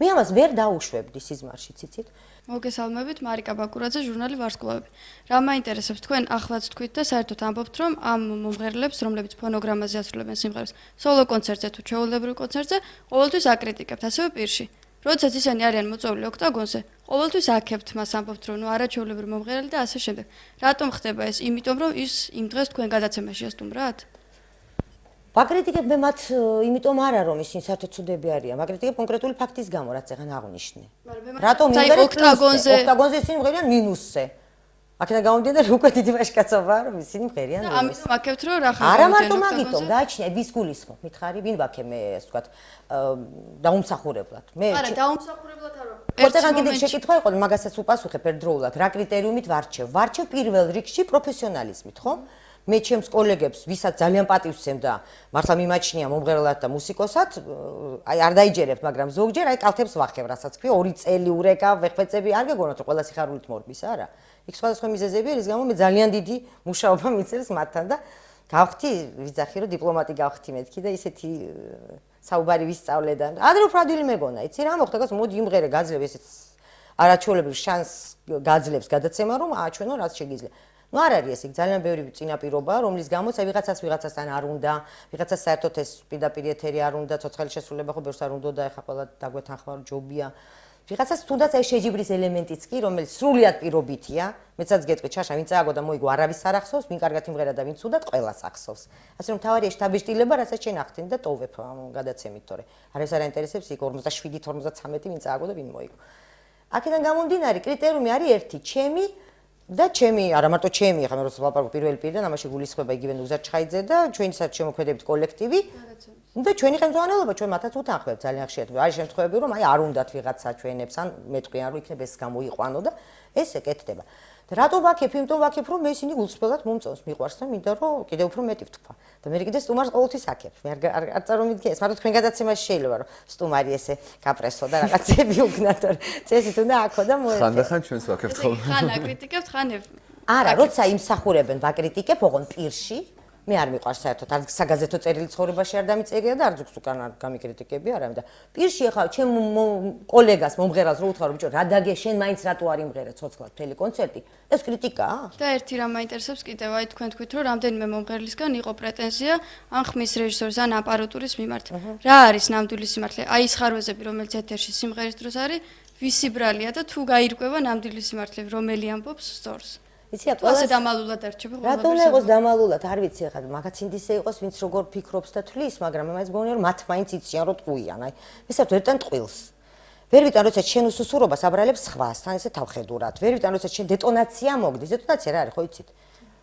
მე ამას ვერ დაუშვებდი სიზმარში, იცით? მოგესალმებით, მარიკა ბაკურაძე, ჟურნალი ვარსკვლავები. რა მაინტერესებს თქვენ ახლაც თქვით და საერთოდ ამბობთ, რომ ამ მომღერლებს, რომლებიც ფონოგრამაზე ასრულებენ სიმღერებს, სოლო კონცერტზე თუ ჩვეულებრივ კონცერტზე, ყოველთვის აკრიტიკებთ, ასევე პირში. როდესაც ისინი არიან მოწვეული ოქტაგონზე, ყოველთვის აქებთ მას ამბობთ, რომ არაჩვეულებრივი მომღერალი და ასე შემდეგ. რატომ ხდება ეს? იმიტომ რომ ის იმ დღეს თქვენ გადაცემაში ასტუმრათ? ვაკრიტიკებ მე მათ, იმიტომ არა რომ ისინი საერთოდ ცუდები არიან, ვაკრიტიკებ კონკრეტული ფაქტის გამო, რაც ეხან აღნიშნე. რატომ ოქტაგონზე ისინი მღერიან მინუსზე? აქედან გამომდინარე უკვე დიდი მაშკაცობაა რომ ისინი მღერიან მინუსზე. ამიტომ აქებთ რომ რა ხარ არა მარტო მაგიტომ, გააჩნია ვის გულისხმობ, მითხარი, ვინ ვაქე მე ასე ვთქვათ, დაუმსახურებლად. მე არა, დაუმსახურებლად არა. ხოთაგან კიდე შეკითხვა იყო, მაგასაც უპასუხებ ერთდროულად, რა კრიტერიუმით ვარჩევ? ვარჩევ პირველ რიგში პროფესიონალიზმით, ხო? მე ჩემს კოლეგებს, ვისაც ძალიან პატივს ვცემდა, მართლა მიმაჩნია მომღერლად და მუსიკოსად, აი არ დაიჯერებთ, მაგრამ ზოგჯერ აი კალთებს ვახევ, რასაც ქვია, 2 წელი ურეკავ, ვეხვეწები, არ გეგონათ რომ ყველა სიხარულით მორბის, არა. იქ სხვადასხვა მიზეზებია, რის გამო მე ძალიან დიდი მუშაობა მიცემს მათთან და გავხდი, ვიძახი რომ დიპლომატი გავხდი მეთქი და ისეთი საუბარი ვისწავლე და ადრე უფრადილი მეგონა, იცი რა მოხდა, გას მოდი იმღერე, გაძლევ ესეც არაჩვეულებრივ შანსს გაძლევს გადაცემა რომ აჩვენო რაც შეგიძლია. ნუ არ არის ეს, იქ ძალიან ბევრი წინაპირობაა, რომლის გამოც აი ვიღაცასთან არ უნდა, ვიღაცას საერთოდ ეს პირდაპირ ეთერი არ უნდა, ცოცხალი შესრულება ხო ბევრს არ უნდა და ეხლა ყველა დაგვეთანხმა რომ ჯობია. ვიღაცას თუნდაც აი შეჯიბრის ელემენტიც კი, რომელიც სრულიად პირობითია, მეცაც გეტყვი, ჩაშა ვინ წააგო და მოიგო, არავის არ ახსოვს, ვინ კარგად იმღერა და ვინ ცუდად, ყველას ახსოვს. ასე რომ თავარია შთაბეჭდილება, რასაც შენ ახდენ და ტოვებ ამ გადაცემით, თორე არის არ აინტერესებს იქ 47-53 ვინ წააგო და ვინ მოიგო. აქედან გამომდინარე, კრიტერიუმი არის ერთი, ჩემი, არა მარტო ჩემი, ხა მე როცა ვაპარაკო პირველი პირიდან, ამაში გულისხმობა იგივე ნუგზარ ჩხაიძე და ჩვენი შემოქმედებით კოლექტივი. და ჩვენი ხელმძღვანელობა ჩვენ მათაც უთანხმებთ ძალიან ხშირად. არის შემთხვევები, რომ აი არ უნდათ ვიღაცა ჩვენებს ან მეტყვიან, რომ იქნებ ეს გამოიყვანო და ეს ეკეთდება. და რატო ვაქებ? იმიტომ ვაქებ, რომ მე ისინი გულსწრფელად მომწონს, მიყვარს და მინდა რომ კიდევ უფრო მეტი ვთქვა. და მე კიდე სტუმარს ყოველთვის აქებ. მე არ წარმოვიდგენ ეს, მაგრამ თქვენ გადაცემაში შეიძლება რომ სტუმარი ესე გაპრესო და რაღაცები უკნა, თორე წესით უნდა აქო და მოეწე. ხანდახან ჩვენს ვაქებთ ხოლმე. ხან აკრიტიკებთ, ხან არა, როცა იმსახურებენ ვაკრიტიკებ, ოღონ პირში მე არ მიყვარს საერთოდ, არ საგაზეთო წერილი ცხოვრებაში არ დამიწერია და არ ზოგს უკან არ გამიკრიტიკები არ ამდა. პირში ახლა ჩემ კოლეგას მომღერალს რო უთხრა რომ ბიჭო, რა დაგე შენ მაინც რატო არ იმღერე ცოცხლად მთელი კონცერტი? ეს კრიტიკაა? და ერთი რამ მაინტერესებს კიდევ, აი თქვენ თქვით რომ რამდენიმე მომღერლისგან იყო პრეტენზია ან ხმის რეჟისორის ან აპარატურის მიმართ. რა არის ნამდვილი სიმართლე? აი ეს ხარვეზები, რომელიც ეთერში სიმღერის დროს არის, ვისი ბრალია და თუ გაირკვევა ნამდვილი სიმართლე, რომელი ამბობს სწორს? იცი რა, ყველას დამალულად არჩევ ხოლმე. რატომ იყოს დამალულად? არ ვიცი ახლა მაგაცინდისე იყოს, ვინც როგორ ფიქრობს და თვლის, მაგრამ მე მაინც გონია რომ მათ მაინც იციან რომ ტყუიან. აი, მე საერთოდ ერთთან ტყილს. ვერ ვიტან როცა შენ უსუსურობას აბრალებს სხვას, თან ესე თავხედურად. ვერ ვიტან როცა შენ დეტონაცია მოგდის. დეტონაცია რა არის, ხო იცით?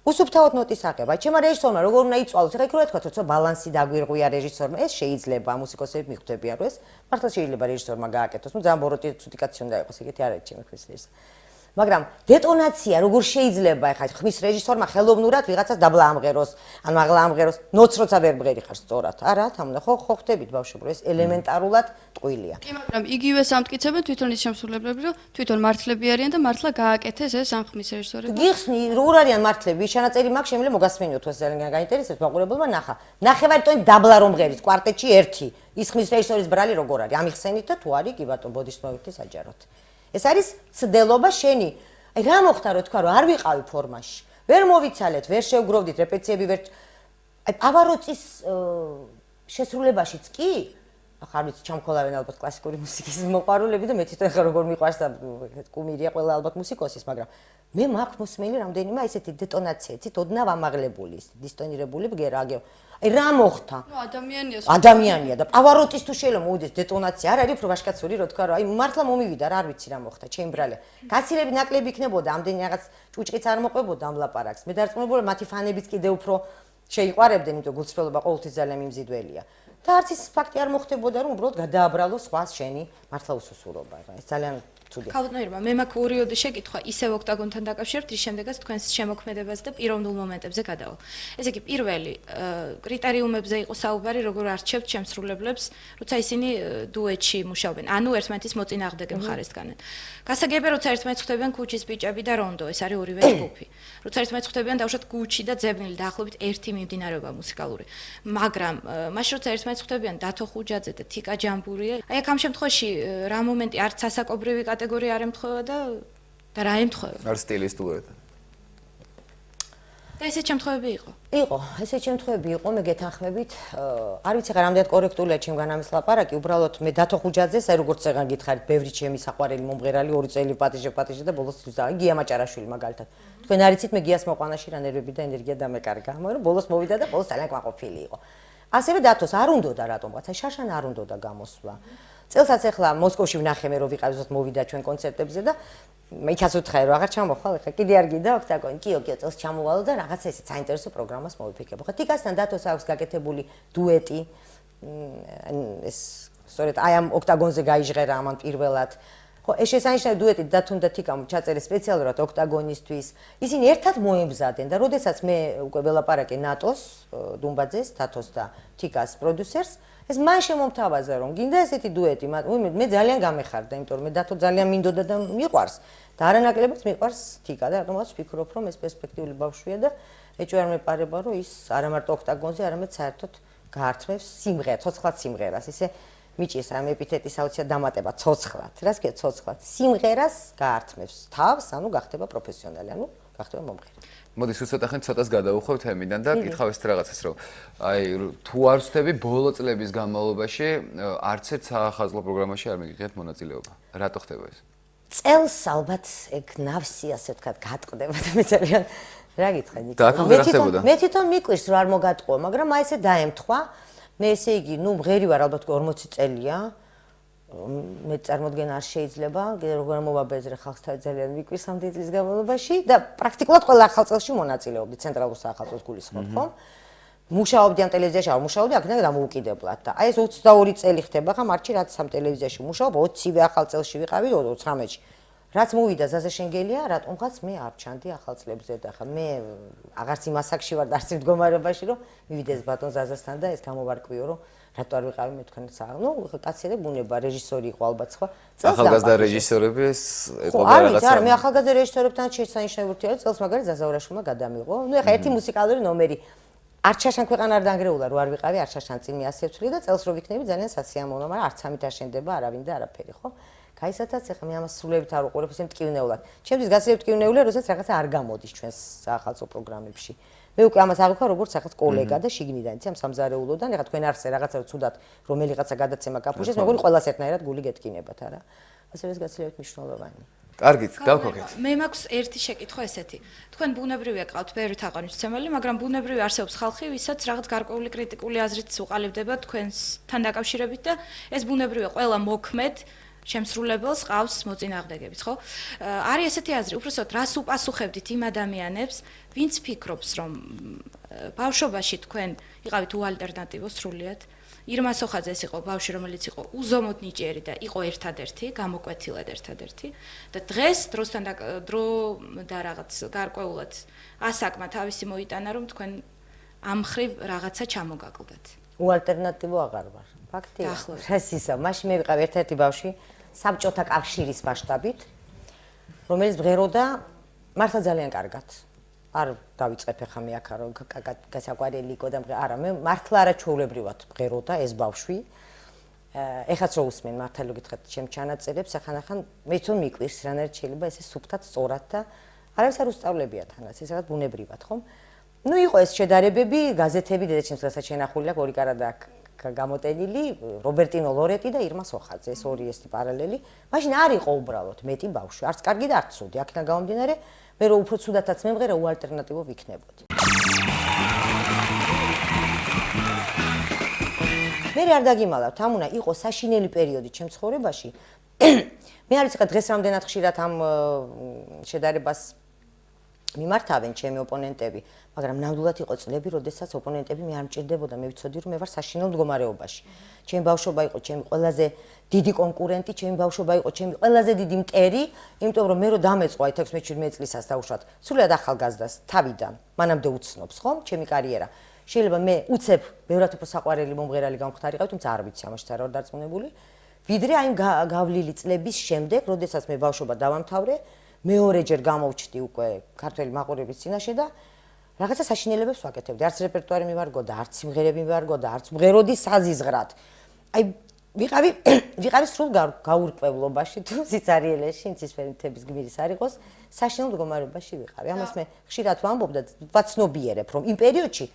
უსუფთავად ნოტის აღება. აი, ჩემმა რეჟისორმა როგორ უნდა იწვალოს? ეხლა იქ რო ეთქვა, თორე ბალანსი დაგვირღვია რეჟისორმა. ეს შეიძლება, მუსიკოსები მიხვდებიან, რომ ეს მართლა შეიძლება რეჟისორმა გააკეთოს. ნუ ძალიან ბოროტი ცუდიკაცი უნდა იყოს, ეგეთი არ არის ჩემი ხმის რეჟისორი. მაგრამ დეტონაცია როგორ შეიძლება ახლა ხმის რეჟისორმა ხელოვნურად ვიღაცას დაბლა ამღეროს, ან მაღლა ამღეროს, ნოც როცა ვერ მღერი ხარ სწორად. არა, თამნა, ხო ხვდებით ბავშვებრო, ეს ელემენტარულად ტყუილია. კი, მაგრამ იგივე სამტკიცებენ თვითონ ის შემსრულებლები, რომ თვითონ მართლები არიან და მართლა გააკეთეს ეს ამ ხმის რეჟისორები. გიხსნი, როგორ არიან მართლები? ჩანაწერი მაქვს, შემიძლია მოგასმენიო თუ ეს ძალიან გაინტერესებს მაყურებელმა ნახა. ნახევარი ტონი დაბლა რომ მღერის კვარტეტში ერთი. ის ხმის რეჟისორის ბრალი როგორ არის? ამიხსენით და თუ არის, კი ბატონო, ბოდიშს მოვიქთი საჯაროდ. ეს არის ცდელობა შენი. აი რა მოხდა რომ თქვა რომ არ ვიყავი ფორმაში. ვერ მოვიცალეთ, ვერ შევგროვდით რეპეტიციები, ვერ აი პავაროტის შესრულებაშიც კი ახლა არ ვიცი ჩამქოლავენ ალბათ კლასიკური მუსიკის მოყვარულები და მე თვითონ ახლა როგორ მიყვარს და კუმირია ყველა ალბათ მუსიკოსის, მაგრამ მე მაქვს მოსმენილი რამდენიმე ესეთი დეტონაცია, იცით, ოდნავ ამაღლებული, დისტონირებული ბგერაგე. აი რა მოხდა? ნუ ადამიანია. ადამიანია და პავაროტის თუ შეიძლება მოვიდეს დეტონაცია, არ არის უფრო ვაშკაცური, რო თქვა, რომ აი მართლა მომივიდა რა, არ ვიცი რა მოხდა, ჩემ ბრალე. გაცილებით ნაკლები იქნებოდა, ამდენი რაღაც ჭუჭყიც არ მოყვებოდა ამ ლაპარაკს. მე დარწმუნებული ვარ, მათი ფანებიც კიდე უფრო შეიყვარებდნენ, იმიტომ გულწრფელობა ყოველთვის ძალიან მიმზიდველია. და არც ის ფაქტი არ მოხდებოდა, რომ უბრალოდ გადააბრალო სხვას შენი მართლა უსუსურობა რა. ეს ძალიან ცუდია. ქალბატონებმა, მე მაქვს ორიოდი შეკითხვა ისევ ოქტაგონთან დაკავშირებით, რის შემდეგაც თქვენს შემოქმედებას და პიროვნულ მომენტებზე გადავალ. ესე იგი, პირველი კრიტერიუმებზე იყო საუბარი, როგორ არჩევთ შემსრულებლებს, როცა ისინი დუეტში მუშაობენ, ანუ ერთმანეთის მოწინააღმდეგე მხარეს დგანან. გასაგებია, როცა ერთმანეთს ხვდებიან ქუჩის ბიჭები და რონდო, ეს არის ორივე ჯგუფი. როცა ერთმანეთს ხვდებიან დავუშვათ გუჩი და ძებნილი დაახლოებით ერთი მიმდინარეობა მუსიკალური. მაგრამ მაშინ როცა ერთმანეთს ხვდებიან დათო ხუჯაძე და თიკა ჯამბურია, აი აქ ამ შემთხვევაში რა მომენტი არც ასაკობრივი კატეგორია არ ემთხვევა და რა ემთხვევა? არ სტილის დუეტი. და ესეთ შემთხვევები იყო. იყო, ესეთ შემთხვევები იყო, მე გეთანხმებით, არ ვიცი რა რამდენად კორექტულია ჩემგან ამის ლაპარაკი, უბრალოდ მე დათო ხუჯაძეს, აი როგორც ეგან გითხარით, ბევრი ჩემი საყვარელი მომღერალი 2 წელი პატიჟე და ბოლოს გია მაჭარაშვილი მაგალითად. თქვენ არ იცით მე გიას მოყვანაში რა ნერვები და ენერგია დამეკარგა, მაგრამ ბოლოს მოვიდა და ბოლოს ძალიან კმაყოფილი იყო. ასევე დათოს არ უნდოდა რატომღაც, აი შაშან არ უნდოდა გამოსვლა. წელსაც ახლა მოსკოვში ვნახე მე რომ ვიყავით მოვიდა ჩვენ კონცერტებზე და მეიქაც უთხარი რომ აღარ ჩამოხვალ ახლა კიდე არ გიდა ოქტაგონი კიო წელს ჩამოვალო და რაღაცა ისე საინტერესო პროგრამას მოვიფიქრებო. ხო თიკასთან დათოს აქვს გაკეთებული დუეტი ეს სწორედ აი ამ ოქტაგონზე გაიჟღერა ამან პირველად. ხო ეს შესანიშნავი დუეტი დათომ და თიკამ ჩაწერეს სპეციალურად ოქტაგონისთვის. ისინი ერთად მოემზადნენ და როდესაც მე უკვე ველაპარაკე ნატოს დუმბაძეს, დათოს და თიკას პროდიუსერს ეს მან შემომთავაზა რომ გინდა ესეთი დუეტი, მე ძალიან გამეხარდა, იმიტომ რომ მე დათო ძალიან მინდოდა და მიყვარს და არანაკლებად მიყვარს თიკა და რატომაც ვფიქრობ რომ ეს პერსპექტიული ბავშვია და ეჭვი არ მეპარება რომ ის არა მარტო ოქტაგონზე, არამედ საერთოდ გაართმევს სიმღერას, ცოცხლად სიმღერას, ისე მიჭის ამ ეპითეტის აუცია დამატება ცოცხლად. რას ქვია ცოცხლად? სიმღერას გაართმევს თავს, ანუ გახდება პროფესიონალი, ანუ გახდება მომღერალი. მოდი ცოტა ხანი ცოტას გადავუხვევ თემიდან და გითხავ ეს რაღაცას რომ აი თუ არ ვწდები ბოლო წლების განმავლობაში არც ერთ საახალწლო პროგრამაში არ მიგიღეთ მონაწილეობა. რატო ხდება ეს? წელს ალბათ ეგ ნავსი ასე ვთქვათ გატყდება და მე ძალიან რა გითხრა ნიკა. მე თვითონ მიკვირს რომ არ მოგატყო, მაგრამ აი ესე დაემთხვა. მე ესე იგი, ნუ მღერი ვარ ალბათ 40 წელია. მე წარმოდგენა არ შეიძლება, როგორ მოვაბეზრე ხალხს თავი ძალიან მიკვირს ამ წლის განმავლობაში და პრაქტიკულად ყველა ახალწელში მონაწილეობდი ცენტრალურ საახალწლოს გულისხმობ, ხო? მუშაობდი ამ ტელევიზიაში, არ მუშაობდი აქედან დამოუკიდებლად და აი ეს 22 წელი ხდება ხა მარტში რაც ამ ტელევიზიაში მუშაობ 20-ვე ახალწელში ვიყავი 19-ში. რაც მოვიდა ზაზა შენგელია, რატომღაც მე არ ჩანდი ახალწლებზე და ხა მე აღარც იმ ასაკში ვარ და არც იმ მდგომარეობაში რომ მივიდეს ბატონ ზაზასთან და ეს გამოვარკვიო რომ რატო არ ვიყავი მე თქვენს ნუ კაცი და ბუნება რეჟისორი იყო ალბათ სხვა წელს ახალგაზრდა რეჟისორები ეს ეყობა რაღაცა არა მე ახალგაზრდა რეჟისორებთან შესანიშნავი ურთიერთობა წელს მაგარი ზაზაურაშვილმა გადამიღო ნუ ეხა ერთი მუსიკალური ნომერი არჩაშან ქვეყანა არ დაანგრეულა რო არ ვიყავი არჩაშან წინ მიასწრე და წელს რო ვიქნები ძალიან სასიამოვნო მაგრამ არც ამით არ შენდება არავინ და არაფერი ხო გაისათაც ეხა მე ამას სრულებით არ უყურებ ისე მტკივნეულად ჩემთვის გასაგებ მტკივნეულია როდესაც რაღაცა არ გამოდის ჩვენს საახალწლო პროგრამებში მე უკვე ამას აღიქვა როგორც რაღაც კოლეგა და შიგნიდან იცი ამ სამზარეულოდან ეხა თქვენ არსე რაღაცა ცუდად რომელიღაცა გადაცემა გაფუჭეს მეგონი ყველას ერთნაირად გული გეტკინებათ არა ასევე ეს გაცილებით მნიშვნელოვანი კარგით გავქოგეთ მე მაქვს ერთი შეკითხვა ესეთი თქვენ ბუნებრივია ყავთ ბევრი თაყვანისმცემელი მაგრამ ბუნებრივი არსებობს ხალხი ვისაც რაღაც გარკვეული კრიტიკული აზრით უყალიბდება თქვენთან დაკავშირებით და ეს ბუნებრივია ყველა მოქმედ შემსრულებელს ყავს მოწინააღმდეგებიც, ხო? არის ესეთი აზრი, უბრალოდ რას უპასუხებდით იმ ადამიანებს, ვინც ფიქრობს, რომ ბავშვობაში თქვენ იყავით უალტერნატივო სრულიად. ირმა სოხაძე ეს იყო ბავშვი, რომელიც იყო უზომოდ ნიჭიერი და იყო ერთადერთი, გამოკვეთილად ერთადერთი და დღეს დრო და რაღაც გარკვეულად ასაკმა თავისი მოიტანა, რომ თქვენ ამ ხრივ რაღაცა ჩამოგაკლდათ. უალტერნატივო აღარ ვარ. ფაქტია. ეს ისა, მაშინ მე ვიყავ ერთ-ერთი ბავშვი საბჭოთა კავშირის მასშტაბით, რომელიც მღეროდა მართლა ძალიან კარგად. არ დავიწყებ ახლა მე აქ რომ გასაკვირელი იყო და არა, მე მართლა არაჩვეულებრივად მღეროდა ეს ბავშვი. ეხაც რო უსმენ მართლა გითხრათ ჩემ ჩანაწერებს, ახანახან მე თვითონ მიკვირს რანაირად შეიძლება ესე სუფთად სწორად და არავის არ უსწავლებია თანაც, ეს რაღაც ბუნებრივად, ხო? ნუ იყო ეს შედარებები, გაზეთები დედაჩემს რასაც შენახული აქვს ორი კარადა გამოტენილი რობერტინო ლორეტი და ირმა სოხაძე ეს ორი ესეთი პარალელი. მაშინ არ იყო უბრალოდ მეტი ბავშვი, არც კარგი და არც ცუდი. აქედან გამომდინარე, მე რო უფრო ცუდათაც მემღერა უალტერნატივო ვიქნებოდი. მე არ დაგიმალავთ, ამ უნდა იყოს საშინელი პერიოდი ჩემს ცხოვრებაში. მე არის ხა დღეს რამდენად ხშირად ამ შედარებას მიმართავენ ჩემი ოპონენტები, მაგრამ ნამდვილად იყო წლები, როდესაც ოპონენტები მე არ მჭირდებოდა, მე ვიცოდი რომ მე ვარ საშინელ მდგომარეობაში. ჩემი ბავშვობა იყო ჩემი ყველაზე დიდი კონკურენტი, ჩემი ბავშვობა იყო ჩემი ყველაზე დიდი მტერი, იმიტომ რომ მე რო დამეწყო აი 16-17 წლისას დაუშვათ, სულად ახალგაზრდას თავიდან, მანამდე უცნობს, ხომ, ჩემი კარიერა. შეიძლება მე უცებ ბევრად უფრო საყვარელი მომღერალი გამختارიყავი, თუმცა არ ვიცი ამაში არ ვარ დარწმუნებული. ვიდრე აი გავლილი წლების შემდეგ, როდესაც მე ბავშვობა დავამთავრე, მეორეჯერ გამოვჩდი უკვე ქართველი მაყურებლის წინაშე და რაღაცა საშინელებებს ვაკეთებდი. არც რეპერტუარი მივარგოდა, არც სიმღერები მივარგოდა, არც მღეროდი საზიზღრად. აი ვიყავი სრულ გაურკვევლობაში თუ სიცარიელეში, ცისფერი მთების გმირის არ იყოს, საშინელ მდგომარეობაში ვიყავი. ამას მე ხშირად ვამბობ და ვაცნობიერებ, რომ იმ პერიოდში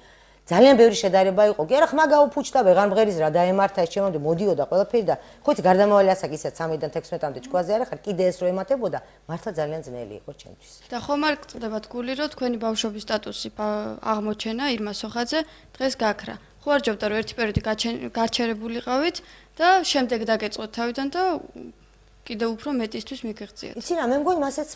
ძალიან ბევრი შედარება იყო. კი არა, ხმა გაუფუჩდა, ვეღარ მღერის რა დაემართა, ეს ჩემამდე მოდიოდა ყველაფერი და ხო იცი, გარდამავალი ასაკი ისე 13-დან 16-მდე ჭკუაზე არ ახარ, კიდე ეს რო ემატებოდა, მართლა ძალიან ძნელი იყო ჩემთვის. და ხომ არ გწდებათ გული, რომ თქვენი ბავშვობის სტატუსი აღმოჩენა ირმა სოხაძე დღეს გაქრა. ხო არ ჯობდა რომ ერთი პერიოდი გარჩერებულიყავით და შემდეგ დაგეწყოთ თავიდან და კიდევ უფრო მეტისთვის მიგეღწიათ. იცი რა, მე მგონი მასეც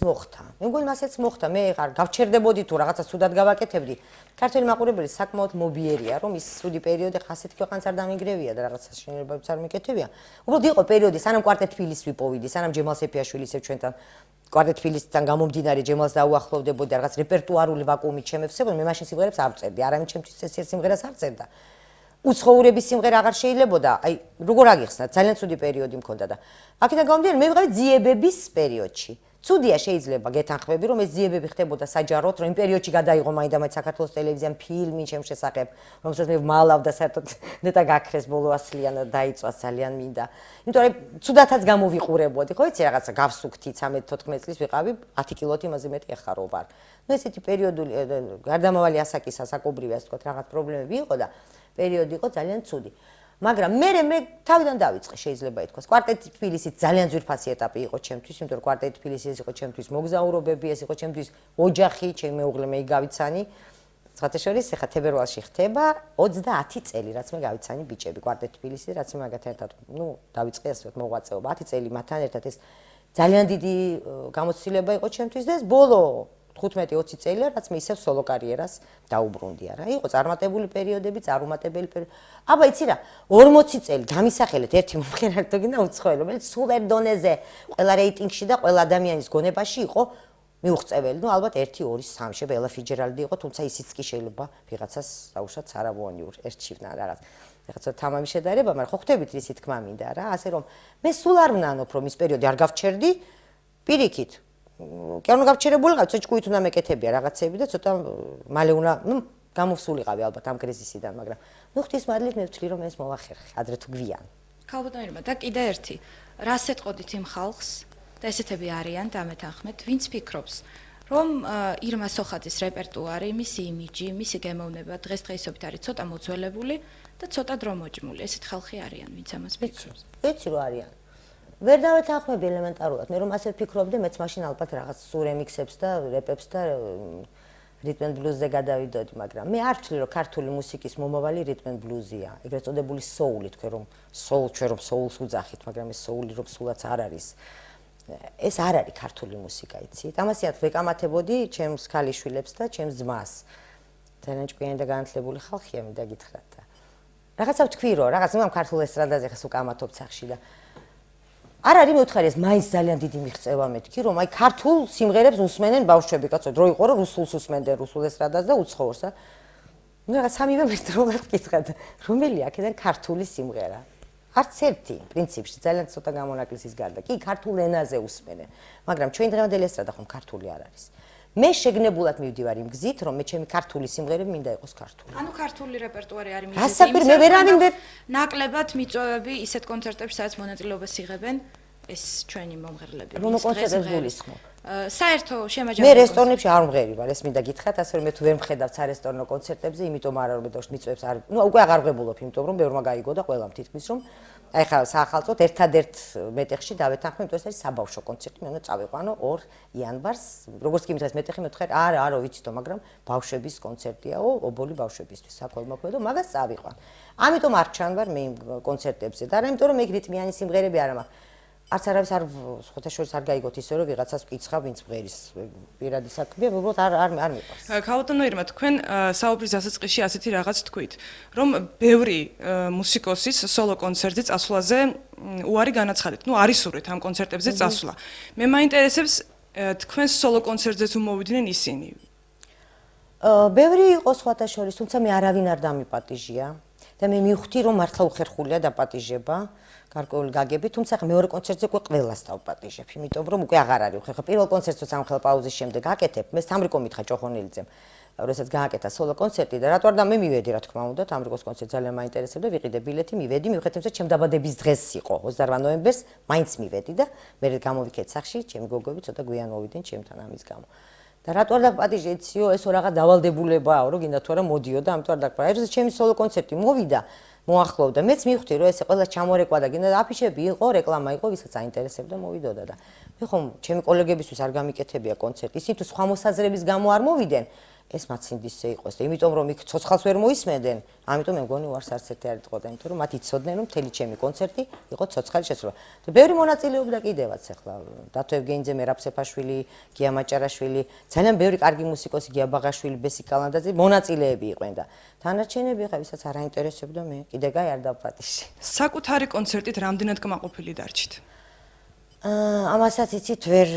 მოხდა. მე ხარ გავჩერდებოდი თუ რაღაცა სუდად გავაკეთებდი. ქართველი მაყურებელი საკმაოდ მობიერია, რომ ის სუდი პერიოდი ხასეთ ქვეყანს არ დამიგრევია და რაღაცა შინელებებს არ მიკეთებია. უბრალოდ იყო პერიოდი, სანამ კვარტეტ თბილისს ვიპოვიდი, სანამ ჯემალ სეფიაშვილის ჩვენთან კვარტეტ თბილისთან გამომდინარე ჯემალს დაუახლოვდებოდი და რაღაც რეპერტუარული ვაკუუმით შემევსებოდი, მე მაშინ სიმღერებს არ ვწერდი. არამედ ჩემთვის ეს სიმღერას არ წერდა. უცხოურების სიმღერა აღარ შეიძლებოდა, აი როგორ აგიხსნათ, ძალიან ცუდი პერიოდი მქონდა და აქედან გამომდინარე მე ვიყავი ძიებების პერიოდში. ცუდია შეიძლება გეთანხმები, რომ ეს ძიებები ხდებოდა საჯაროდ, რომ იმ პერიოდში გადაიღო მაინდა-მაინც საქართველოს ტელევიზიამ ფილმი ჩემ შესახებ, რომელსაც მე ვმალავ და საერთოდ ნეტა გაქრეს ბოლო ასლიან და დაიწვას ძალიან მინდა. იმიტომ რომ ცუდათაც გამოვიყურებოდი, ხო იცი რაღაცა გავსუქთი 13-14 წლის ვიყავი 10 კილოთი იმაზე მეტი ახლა რო ვარ. ნუ ესეთი პერიოდული გარდამავალი ასაკის ასაკობრივი ასე ვთქვათ რაღაც პრობლემები იყო და პერიოდი იყო ძალიან ცუდი. მაგრამ მე თავიდან დავიწყე შეიძლება ითქვას. კვარტეტი თბილისი ძალიან ძვირფასი ეტაპი იყო ჩემთვის, იმიტომ რომ კვარტეტი თბილისი ეს იყო ჩემთვის მოგზაურობები, ეს იყო ჩემთვის ოჯახი, ჩემი მეუღლე მე გავიცანი. სხვათა შორის ეხა თებერვალში ხდება 30 წელი, რაც მე გავიცანი ბიჭები კვარტეტი თბილისი, რაც მე მაგათ ერთად, დავიწყე ასე ვთქვათ მოღვაწეობა 10 წელი მათთან ერთად ეს ძალიან დიდი გამოცდილება იყო ჩემთვის და ეს ბოლო 15-20 წელია, რაც მე ისევ სოლო კარიერას დაუბრუნდი არა. იყო წარმატებული პერიოდები, წარუმატებელი პერიოდები. აბა იცი რა, 40 წელი დამისახელეთ ერთი მომღერალი თუ გინდა უცხოელი, რომელიც სულ ერთ დონეზე ყველა რეიტინგში და ყველა ადამიანის გონებაში იყო მიუღწეველი. ნუ ალბათ 1, 2, 3 შეიძლება ელა ფიჯერალდი იყო, თუმცა ისიც კი შეიძლება ვიღაცას დაუშვათ სარაბონიურ ერთშივნა რაღაც. რაღაცა თამამი შედარება, მაგრამ ხო ხვდებით ისი თქმა მინდა რა, ასე რომ მე სულ არ ვნანობ რომ ის პერიოდი არ გავჩერდი პირიქით. კი არ უნდა გავჩერებულიყავი, ცოტა ჭკუით უნდა მეკეთებია რაღაცები და ცოტა მალე უნდა, გამოვსულიყავი ალბათ ამ კრიზისიდან, მაგრამ ღვთის მადლით მე ვთვლი რომ ეს მოვახერხე, ადრე თუ გვიან. ქალბატონ ირმა, და კიდე ერთი, რას ეტყოდით იმ ხალხს და ესეთები არიან დამეთანხმეთ, ვინც ფიქრობს, რომ ირმა სოხაძის რეპერტუარი, მისი იმიჯი, მისი გემოვნება დღესდღეობით არის ცოტა მოძველებული და ცოტა დრო მოჭმული. ესეთ ხალხი არიან, ვინც ამას ფიქრობს. ვიცი რომ არიან. ვერ დავეთანხმები ელემენტარულად. მე რომ ასე ვფიქრობდი, მეც მაშინ ალბათ რაღაც სულ რემიქსებს და რეპებს და რიტმ ენდ ბლუზზე გადავიდოდი, მაგრამ მე არ ვთვლი რომ ქართული მუსიკის მომავალი რიტმ ენდ ბლუზია. ეგრეთ წოდებული soul-ი, თქვენ რომ ჩვენ რომ soul-ს უძახით, მაგრამ ეს soul-ი რომ სულაც არ არის. ეს არ არის ქართული მუსიკა, იცით? ამასიათ ვეკამათებოდი ჩემს ქალიშვილებს და ჩემს ძმას. ძალიან ჭკვიანი და განათლებული ხალხია, მინდა გითხრათ და რაღაცა ვთქვი რომ რაღაც მე ამ ქართულ ესტრადაზე ხეს უკამათობ სახში და არ არის მეუთხარი ეს მაინც ძალიან დიდი მიღწევა მეთქი რომ აი ქართულ სიმღერებს უსმენენ ბავშვები კაცო დრო იყო რომ რუსულს უსმენდნენ რუსულ ესტრადას და უცხოურს და ნუ რაღაც სამივე ერთდროულად ვკითხეთ რომელი აქედან ქართული სიმღერა არც ერთი პრინციპში ძალიან ცოტა გამონაკლისის გარდა კი ქართულ ენაზე უსმენენ მაგრამ ჩვენ დღევანდელი ესტრადა ხომ ქართული არ არის მე შეგნებულად მივდივარ იმ გზით რომ მე ჩემი ქართული სიმღერები მინდა იყოს ქართული ანუ ქართული რეპერტუარი არის მიზეზი მე ვერავინ ნაკლებად მიწვევები ისეთ კონცერტებში სადაც მონაწილეობას იღებენ ეს ჩვენი მომღერლები რომ კონცერტებს გულისხმობ საერთო შემაჯამებელი მე რესტორნებში არ მღერი ვარ ეს მინდა გითხრათ ასე რომ მე თუ ვერ მხედავ სარესტორნო კონცერტებზე იმიტომ არა რომ მე დავშ მიწვევებს არ ნუ უკვე აღარ ღებულობ იმიტომ რომ ბევრმა გაიგო და ყველამ თითქმის რომ აი ხა საახალწლოდ ერთადერთ მეტეხში დავეთანხმე, იმიტომ ეს არის საბავშვო კონცერტი, მე უნდა წავიყვანო 2 იანვარს, როგორც კი მითხეს მეტეხი, მე ვთქვი, არა, ვიცით, მაგრამ ბავშვების კონცერტიაო, ობოლი ბავშვებისთვის, საქველმოქმედო, მაგას წავიყვან. ამიტომ არ ჩანვარ მე იმ კონცერტებზე და არა იმიტომ რომ ეგ რიტმიანი სიმღერები არა მაქვს. არც არავის არ ხოთაშორის არ გაიგოთ ისე რომ ვიღაცას ვკიცხავ ვინც მღერის პირადი საქმეა, უბრალოდ არ მიყვარს. ქალბატონო ირმა, თქვენ საუბრის დასაწყისში ასეთი რაღაც თქვით, რომ ბევრი მუსიკოსის სოლო კონცერტზე წასვლაზე უარი განაცხადეთ. ნუ არის სურვით ამ კონცერტებზე წასვლა. მე მაინტერესებს თქვენ სოლო კონცერტზე თუ მოვიდნენ ისინი. ბევრი იყო სხვათა შორის, თუმცა მე არავინ არ დამიპატიჟია და მე მივხვდი რომ მართლა უხერხულია დაპატიჟება. გარკვეული გაგები, თუმცა მეორე კონცერტზე უკვე ყველას დავპატიჟებ, იმიტომ რომ უკვე აღარ არის უხერხო. პირველ კონცერტს სამხელ პაუზის შემდეგ აკეთებ, მე სამრიკო მითხრა ჭოხონელიძემ, როდესაც გააკეთა სოლო კონცერტი და რატო არ და მე მივედი რა თქმა უნდა, სამრიკოს კონცერტი ძალიან მაინტერესებდა, ვიყიდე ბილეთი, მივედი, მივხვდი, რომ ჩემ დაბადების დღეს იყო 28 ნოემბერს, მაინც მივედი და მე გამოვიქეთ სახში, ჩემი გოგოები ცოტა გვიან მოვიდნენ ჩემთან ამის გამო. და რატო არ დაპატიჟე ეციო, ესო რაღაც დავალდებულებაა, რომ გინდა თუ არა მოდიოდა, ამიტომ არ დაგპარა. ეს ჩემი სოლო კონცერტი მოვიდა მოახლოვდა. მეც მივხვდი რომ ეს ყველა ჩამორეკვა და გინდა აფიშები იყო, რეკლამა იყო, ვისაც აინტერესებდა მოვიდოდა და მე ხომ ჩემი კოლეგებისთვის არ გამიკეთებია კონცერტი. ისინი თუ სხვა მოსაზრების გამო არ მოვიდნენ, ეს მაცინდისზე იყოს და იმიტომ რომ იქ ცოცხალს ვერ მოისმენდნენ, ამიტომ მე მგონი უარს არც ერთი არ იტყოდა, იმიტომ რომ მათ იცოდნენ რომ მთელი ჩემი კონცერტი იყო ცოცხალი შესრულება. და ბევრი მონაწილეობდა კიდევაც ახლა დათო ევგენიძე, მერაბ სეფაშვილი, გია მაჭარაშვილი, ძალიან ბევრი კარგი მუსიკოსი, გია ბაღაშვილი, ბესი კალანდაძე მონაწილეები იყვნენ და თანარჩენები ხა ვისაც არ აინტერესებდა მე კიდე გაი არ დავპატიჟე. საკუთარი კონცერტით რამდენად კმაყოფილი დარჩით? ამასაც იცით ვერ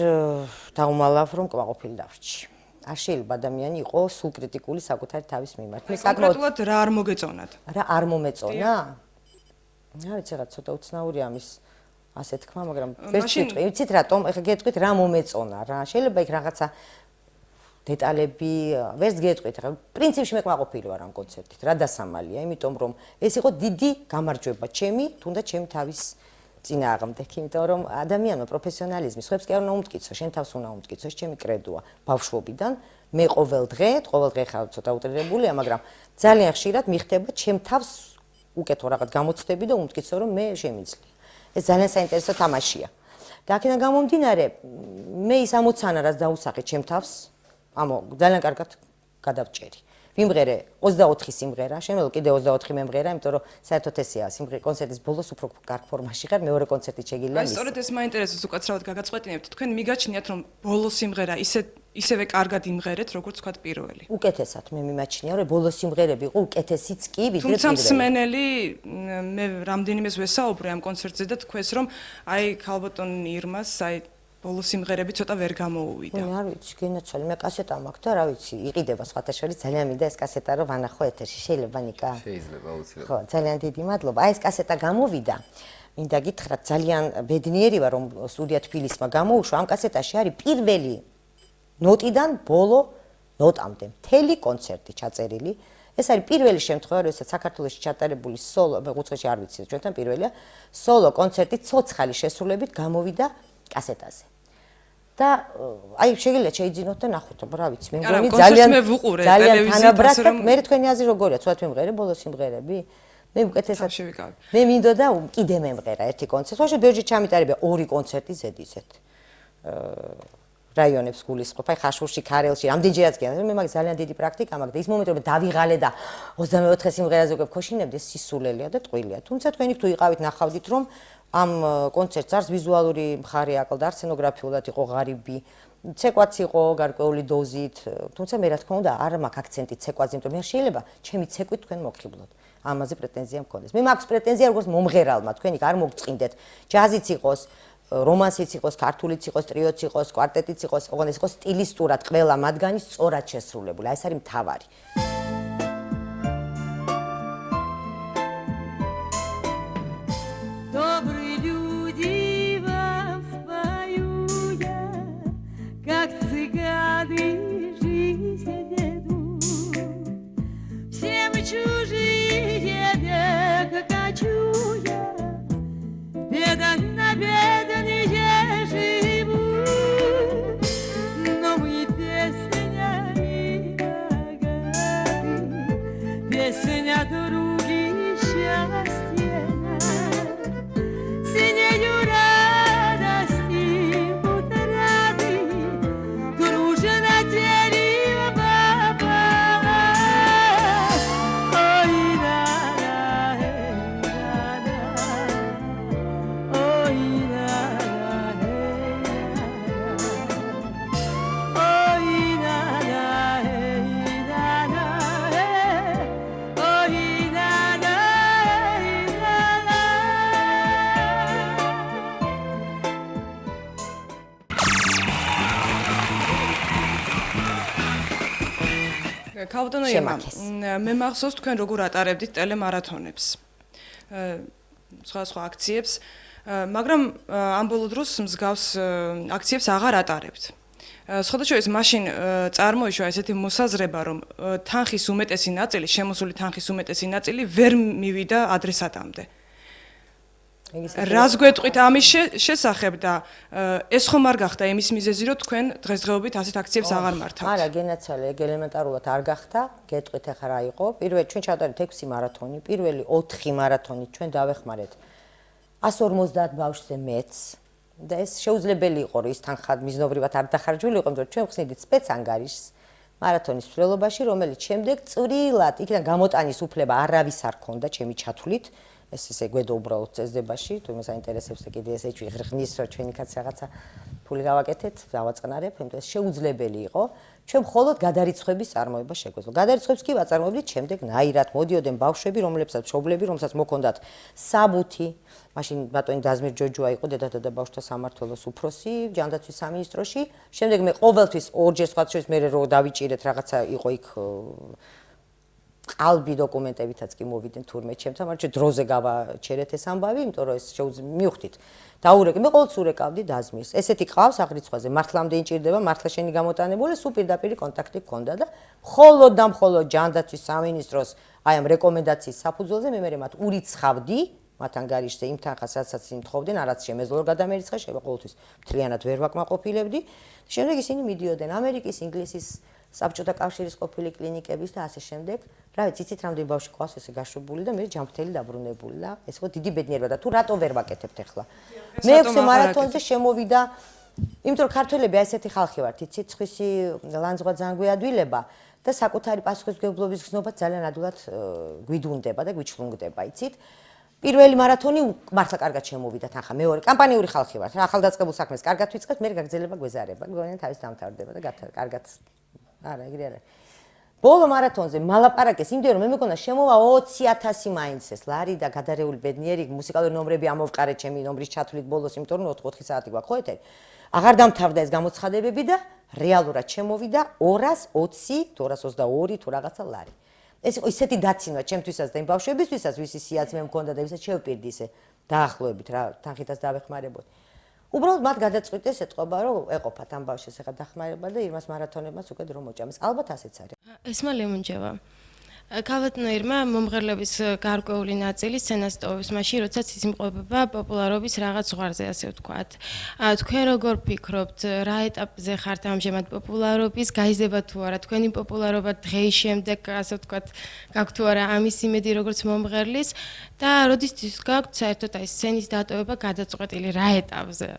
დაუმალავ რომ კმაყოფილი დავრჩი. არ შეიძლება ადამიანი იყოს სულ კრიტიკული საკუთარი თავის მიმართ. მე საკმაოდ რა არ მოგეწონათ? რა არ მომეწონა? რა ვიცი რა ცოტა უცნაური ამის ასე თქვა, მაგრამ ვერ ვიტყვი, ვიცით რატომ? ეხლა გეტყვით რა მომეწონა რა. შეიძლება იქ რაღაცა დეტალები ვერც გეტყვით, რა პრინციპში მე კმაყოფილი ვარ ამ კონცერტით. რა დასამალია, იმიტომ რომ ეს იყო დიდი გამარჯვება ჩემი, თუნდაც ჩემი თავის წინააღმდეგ, იმიტომ რომ ადამიანმა პროფესიონალიზმი ხებს კი არ უნდა უმტკიცო, შენ თავს უნდა უმტკიცო, ეს ჩემი კრედოა ბავშვობიდან. მე ყოველ დღე ხარ ცოტა უტრირებულია, მაგრამ ძალიან ხშირად მიხდება ჩემ თავს უკეთო რაღაც გამოცდები და უმტკიცო რომ მე შემიძლია. ეს ძალიან საინტერესო თამაშია. და აქედან გამომდინარე, მე ის ამოცანა რაც დაუსახე ჩემ თავს, ამო ძალიან კარგად გადავჭერი. ვიმღერე 24 სიმღერა, შემეძლო კიდე 24 მემღერა, იმიტომ რომ საერთოდ ესეა, კონცერტის ბოლოს უფრო კარგ ფორმაში ხარ, მეორე კონცერტი შეგიძლია მის. აი, სწორედ ეს მაინტერესებს უკაცრავად გაგაწყვეტინებთ. თქვენ მიგაჩნიათ რომ ბოლოს სიმღერა ისევე კარგად იმღერეთ, როგორც თქვა პირველი. უკეთესად მე მიმაჩნია, რომ ბოლოს სიმღერები იყო უკეთესიც კი, ვიდრე პირველი. თუმცა მსმენელი მე რამდენიმეს ვესაუბრე ამ კონცერტზე და თქვენს რომ აი ქალბატონ ირმას აი ბოლოს სიმღერები ცოტა ვერ გამოუვიდა. არ ვიცი, გენაცვალე, მე კასეტა მაქვს და რა ვიცი, იყიდება სხვათა შორის ძალიან მინდა ეს კასეტა რომ ვანახო ეთერში, შეიძლება ნიკა? შეიძლება უცილებლად. ხო, ძალიან დიდი მადლობა. აი ეს კასეტა გამოვიდა. მინდა გითხრათ, ძალიან ბედნიერი ვარ რომ სტუდია თბილისმა გამოუშვა. ამ კასეტაში არის პირველი ნოტიდან ბოლო ნოტამდე მთელი კონცერტი ჩაწერილი. ეს არის პირველი შემთხვევა, როდესაც საქართველოში ჩატარებული სოლო, მე უცხოში არ ვიცი, ჩვენთან პირველია, სოლო კონცერტი ცოცხალი შესრულებით გამოვიდა კასეტაზე. და აი შეგიძლიათ შეიძინოთ და ნახოთ, რა ვიცი, მე მგონი ძალიან თანაბრად და მე თქვენი აზრი როგორია, ცოტა მემღერე ბოლოს სიმღერები? მე უკეთესად მე მინდოდა კიდე მემღერა ერთი კონცერტი. ხო, ბევრი ჩამიტარებია ორი კონცერტი ზედიზეთ. რაიონებს გულისხმობ, აი ხაშურში, ქარელში, რამდენჯერაც გიან, მე მაგ ძალიან დიდი პრაქტიკა მაქვს და ის მომენტი რომ დავიღალე და 24 სიმღერაზე უკვე ვქოშინებდი, სისულელია და ტყუილია. თუმცა თქვენი თუ იყავით ნახავდით რომ ამ კონცერტს არც ვიზუალური მხარე აკლდა, არც სცენოგრაფიულად იყო ღარიბი, ცეკვაც იყო გარკვეული დოზით, თუმცა მე რა თქმა უნდა არ მაქვს აქცენტი ცეკვაზე, იმიტომ მე შეიძლება ჩემი ცეკვით თქვენ მოგხიბლოთ. ამაზე პრეტენზია მქონდეს. მე მაქვს პრეტენზია როგორც მომღერალმა, თქვენი არ მოგწყინდეთ. ჯაზიც იყოს, რომანსიც იყოს, ქართულიც იყოს, ტრიოც იყოს, კვარტეტიც იყოს, ოღონდ ეს იყოს სტილისტურად ყველა მათგანი სწორად შესრულებული. აი ეს არის მთავარი. Добрые люди вам спою я, как цыганы жизнь ведут. Все мы чужие, века качу я, беда на бедные живут. Но мы без меня не богаты, ქალბატონო ირმა, შემაქეს. მე მახსოვს თქვენ როგორ ატარებდით ტელემარათონებს. სხვა აქციებს, მაგრამ ამ ბოლო დროს მსგავს აქციებს აღარ ატარებთ. სხვადასხვა მაშინ წარმოიშვა ესეთი მოსაზრება, რომ თანხის უმეტესი ნაწილი, შემოსული თანხის უმეტესი ნაწილი ვერ მივიდა ადრესატამდე. რას გვეტყვით ამის შესახებ და ეს ხომ არ გახდა იმის მიზეზი, რომ თქვენ დღესდღეობით ასეთ აქციებს აღარ მართავთ? არა, გენაცვალე, ეგ ელემენტარულად არ გახდა. გეტყვით ახლა რა იყო? პირველ ჩვენ ჩავდარით 6 მარათონი, პირველი 4 მარათონი ჩვენ დავეხმარეთ 150 ბავშვზე მეც. და ეს შეუძლებელი იყო, რომ ის თანხა მიზნობრივად არ დახარჯული იყო, იმიტომ რომ ჩვენ ხსნიდით სპეცანგარიშს მარათონის მსვლელობაში, რომელიც შემდეგ წვრილად იქიდან გამოტანის უფლება არავის არ ქონდა ჩემი ჩათვლით. ეს ისე გვედო უბრალოდ წესდებაში, თუ იმას აინტერესებს და კიდე ესე ღვნის, რომ ჩვენ იქაც რაღაცა ფული გავაკეთეთ, დავაწყნარებ, იმიტომ ეს შეუძლებელი იყო. ჩვენ მხოლოდ გადარიცხვების წარმოება შეგვეძლო. გადარიცხვებს კი ვაწარმოებდით შემდეგ ნაირად, მოდიოდნენ ბავშვები, რომლებსაც მშობლები, რომელსაც მოქონდათ საბუთი. მაშინ ბატონი დაზმირ ჯოჯოა იყო დედათა და ბავშვთა სამმართველოს უფროსი ჯანდაცვის სამინისტროში. შემდეგ მე ყოველთვის ორჯერ სხვა შორის მე რო დავიჭირეთ რაღაცა იყო იქ ყალბი დოკუმენტებითაც კი მოვიდნენ თურმე ჩემთან, მაგრამ დროზე გავაჩერეთ ეს ამბავი, იმიტომ რომ ეს მივხვდით. დაურეკე, მე ყოველთვის ურეკავდი დაზმირს. ესეთი ყავს აღრიცხვაზე, მართლამდე ინჭირდება, მართლა შენი გამოტანებული, სულ პირდაპირ კონტაქტი გქონდა და მხოლოდ და მხოლოდ ჯანდაცვის სამინისტროს აი ამ რეკომენდაციის საფუძველზე მე მათ ურიცხავდი მათ ანგარიშზე იმ თანხას, რასაც იმთხოვდნენ, არაც შემეძლო რომ გადამერიცხა, შეიძლება ყოველთვის მთლიანად ვერ ვაკმაყოფილებდი. შემდეგ ისინი მიდიოდნენ ამერიკის, ინგლისის საბჭოთა კავშირის ყოფილი კლინიკების და ასე შემდეგ. რა ვიცი, იცით რამდენი ბავშვი ყავს ესე გაშვებული და მე ჯანმრთელი დაბრუნებული და ეს ხო დიდი ბედნიერება და თუ რატო ვერ ვაკეთებთ ახლა. მე 6 მარათონზე შემოვიდა, იმიტომ რომ ქართველები აი ესეთი ხალხი ვართ, იცით, ცხვისი ლანძღვა ძალიან გვიადვილება და საკუთარი პასუხისმგებლობის გზნობა ძალიან ადვილად გვიდუნდება და გვიჩლუნგდება, იცით. პირველი მარათონი მართლა კარგად შემოვიდა თანხა, მეორე კამპანიური ხალხი ვართ. ახალდაწყებულ საქმეს კარგად ვიწყებთ, მე გაგრძელება გვეზარება, გონია თავის დამთავრდება და კარგად არა, ეგრე არა. ბოლო მარათონზე მალაპარაკეს, იმდენ რომ მე მეკონა შემოვა 20,000 მაინც ეს ლარი და გადარეული ბედნიერი მუსიკალური ნომრები ამოვყარე ჩემი ნომრის ჩათვლით ბოლოს, იმიტომ რომ 4 საათი გვაქვს ხო ეთერი. აღარ დამთავრდა ეს გამოცხადებები და რეალურად შემოვიდა 220, 222 თუ რაღაცა ლარი. ეს იყო ისეთი დაცინვა ჩემთვისაც და იმ ბავშვებისთვისაც, ვისი სიაც მე მქონდა და ვისაც შევპირდი ისე დაახლოებით რა თანხითაც დავეხმარებოდი. უბრალოდ მათ გადაწყვიტეს ეთყობა, რომ ეყოფათ ამ ბავშვს ეხა დახმარება და იმას მარათონებმაც უკვე დრო მოჭამეს. ალბათ ასეც არის. ესმა ლემონჯევა. ქალბატონო ირმა მომღერლების გარკვეული ნაწილი სცენას ტოვებს მაშინ, როდესაც იზმყოფება პოპულარობის რაღაც ზღვარზე, ასე ვთქვათ. თქვენ როგორ ფიქრობთ, რა ეტაპზე ხართ ამჟამად პოპულარობის, გაიზრდება თუ არა თქვენი პოპულარობა დღეის შემდეგ, ასე ვთქვათ, გაქვთ თუ არა ამის იმედი როგორც მომღერლის და როდისთვის გაქვთ საერთოდ აი სცენის დატოვება გადაწყვეტილი რა ეტაპზე?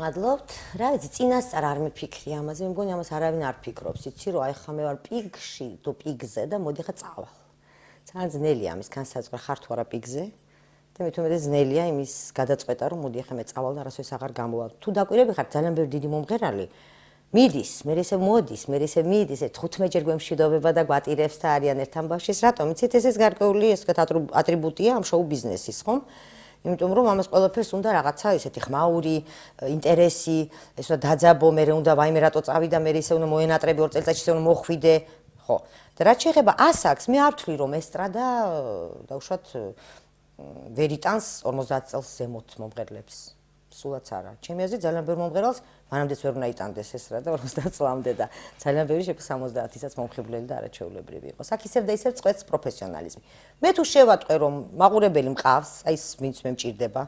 მადლობთ. რა ვიცი, წინასწარ არ მიფიქრი ამაზე, მე მგონი ამას არავინ არ ფიქრობს. იცი რომ აი ხა მე ვარ პიგში, თუ პიგზე და მოდი ხა წავალ. ძალიან ძნელია ამის განსაზღვრა ხარ თუ არა პიგზე და მე თვითონ ძნელია იმის გადაწყვეტა რომ მოდი ხა მე წავალ და არასოდეს აღარ გამოვალ. თუ დაკვირები ხარ ძალიან ბევრი დიდი მომღერალი მიდის, მე ესე მოდის, მე ესე მიდის, 15 ჯერ გვემშვიდობება და გვატირებს და არიან ერთ ამბავშის. რატომ? იცით ეს გარკვეული ეს ატრიბუტია ამ შოუ ბიზნესის, ხომ? იმიტომ რომ ამას ყველაფერს უნდა რაღაცა ესეთი ხმაური, ინტერესი, ესა დაძაბო, მე უნდა ვაიმე რატო წავიდა, მე ისე უნდა მოენატრები 2 წელიწადში ისე უნდა მოხვიდე, ხო. და რაც შეეხება ასაკს, მე არ ვთვლი რომ ესტრადა დაუშვათ ვერიტანს 50 წელს ზემოთ მომღერლებს. სულაც არა. ჩემი აზრით ძალიან ბევრ მომღერალს მანამდეც ვერ უნდა იტანდეს ესტრადა 50 წლამდე და ძალიან ბევრი შეიძლება 70-ისაც მომხიბვლელი და არაჩვეულებრივი იყოს. აქ ისევ და ისევ წყვეტს პროფესიონალიზმი. მე თუ შევატყვე რომ მაყურებელი მყავს, აი ეს ვინც მე მჭირდება